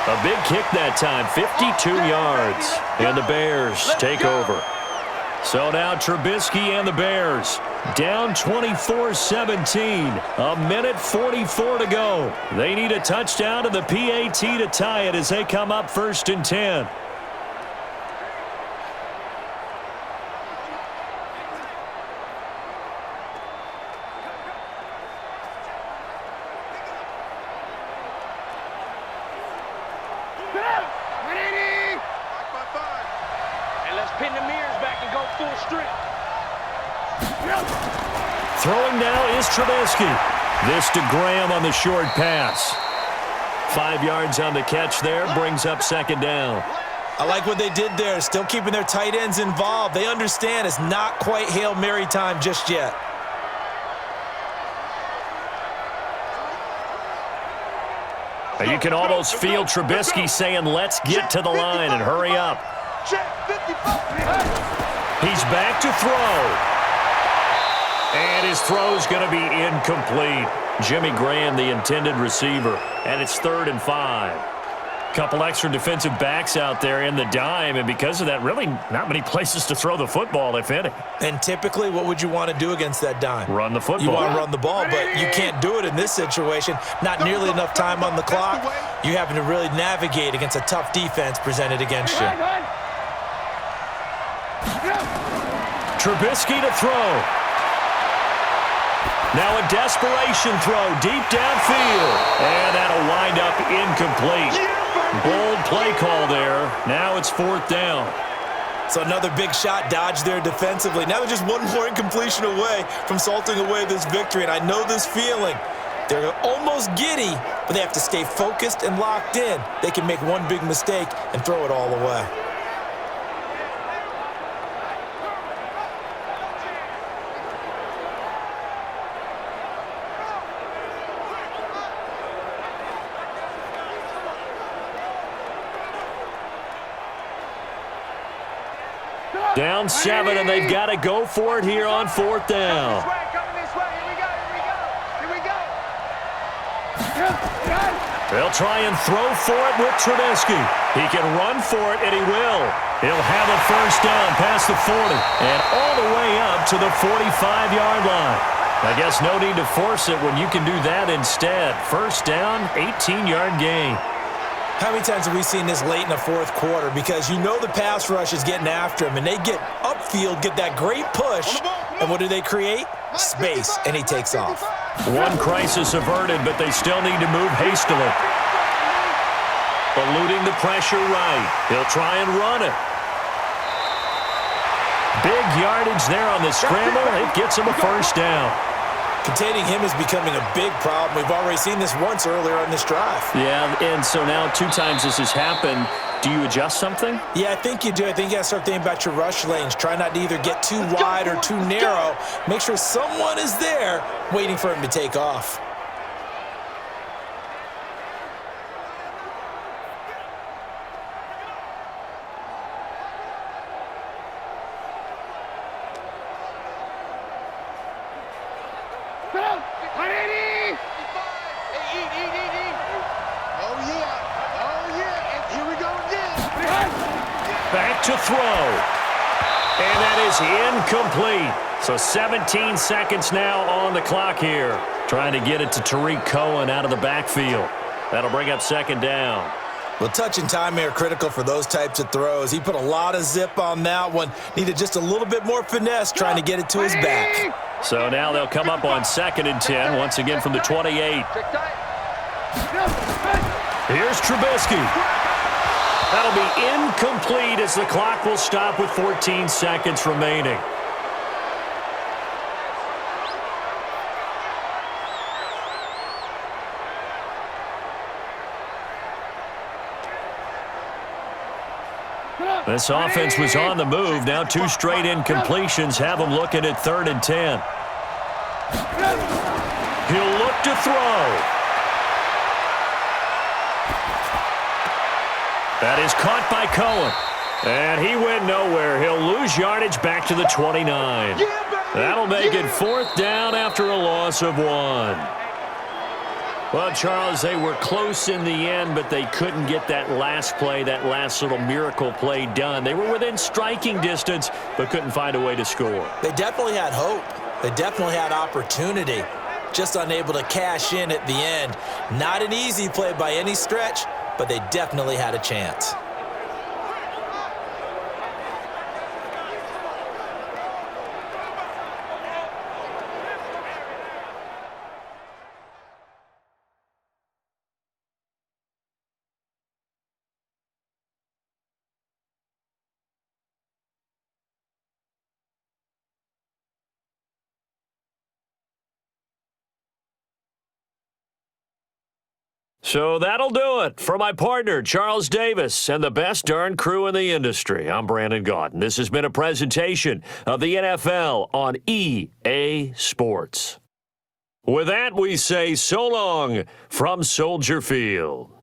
A: A big kick that time, 52 yards. And the Bears take over. So now Trubisky and the Bears down 24-17. A minute 44 to go. They need a touchdown to the PAT to tie it as they come up 1st and 10. Throwing now is Trubisky. This to Graham on the short pass. 5 yards on the catch there, brings up 2nd down.
B: I like what they did there, still keeping their tight ends involved. They understand it's not quite Hail Mary time just yet.
A: You can almost feel Trubisky saying, let's get to the line and hurry up. He's back to throw. And his throw's going to be incomplete. Jimmy Graham, the intended receiver. And it's 3rd and 5. Couple extra defensive backs out there in the dime, and because of that, really not many places to throw the football, if any.
B: And typically, what would you want to do against that dime?
A: Run the football.
B: You want to run the ball, but you can't do it in this situation. Not nearly enough time on the clock. You having to really navigate against a tough defense presented against you.
A: Trubisky to throw. Now a desperation throw deep downfield. And that'll wind up incomplete. Bold play call there. Now it's 4th down.
B: So another big shot dodged there defensively. Now they're just one more incompletion away from salting away this victory. And I know this feeling. They're almost giddy, but they have to stay focused and locked in. They can make one big mistake and throw it all away.
A: Down 7, and they've got to go for it here on 4th down. They'll try and throw for it with Trubisky. He can run for it, and he will. He'll have a 1st down past the 40 and all the way up to the 45-yard line. I guess no need to force it when you can do that instead. 1st down, 18-yard gain.
B: How many times have we seen this late in the 4th quarter? Because you know the pass rush is getting after him, and they get upfield, get that great push, and what do they create? Space, and he takes off.
A: One crisis averted, but they still need to move hastily. Eluding the pressure right. He'll try and run it. Big yardage there on the scramble. It gets him a 1st down.
B: Containing him is becoming a big problem. We've already seen this once earlier on this drive.
A: Yeah, and so now 2 times this has happened. Do you adjust something?
B: Yeah, I think you do. I think you got to start thinking about your rush lanes. Try not to either get too wide or too narrow. Make sure someone is there waiting for him to take off.
A: Back to throw. And that is incomplete. So 17 seconds now on the clock here. Trying to get it to Tariq Cohen out of the backfield. That'll bring up 2nd down.
B: Well, touch and timing are critical for those types of throws. He put a lot of zip on that one. Needed just a little bit more finesse trying to get it to his back.
A: So now they'll come up on 2nd and 10, once again from the 28. Here's Trubisky. That'll be incomplete as the clock will stop with 14 seconds remaining. This offense was on the move. Now 2 straight incompletions have them looking at 3rd and 10. He'll look to throw. That is caught by Cohen. And he went nowhere. He'll lose yardage back to the 29. That'll make it 4th down after a loss of 1. Well, Charles, they were close in the end, but they couldn't get that last play, that last little miracle play done. They were within striking distance, but couldn't find a way to score.
B: They definitely had hope. They definitely had opportunity. Just unable to cash in at the end. Not an easy play by any stretch, but they definitely had a chance.
A: So that'll do it for my partner, Charles Davis, and the best darn crew in the industry. I'm Brandon Gaunt, and this has been a presentation of the NFL on EA Sports. With that, we say so long from Soldier Field.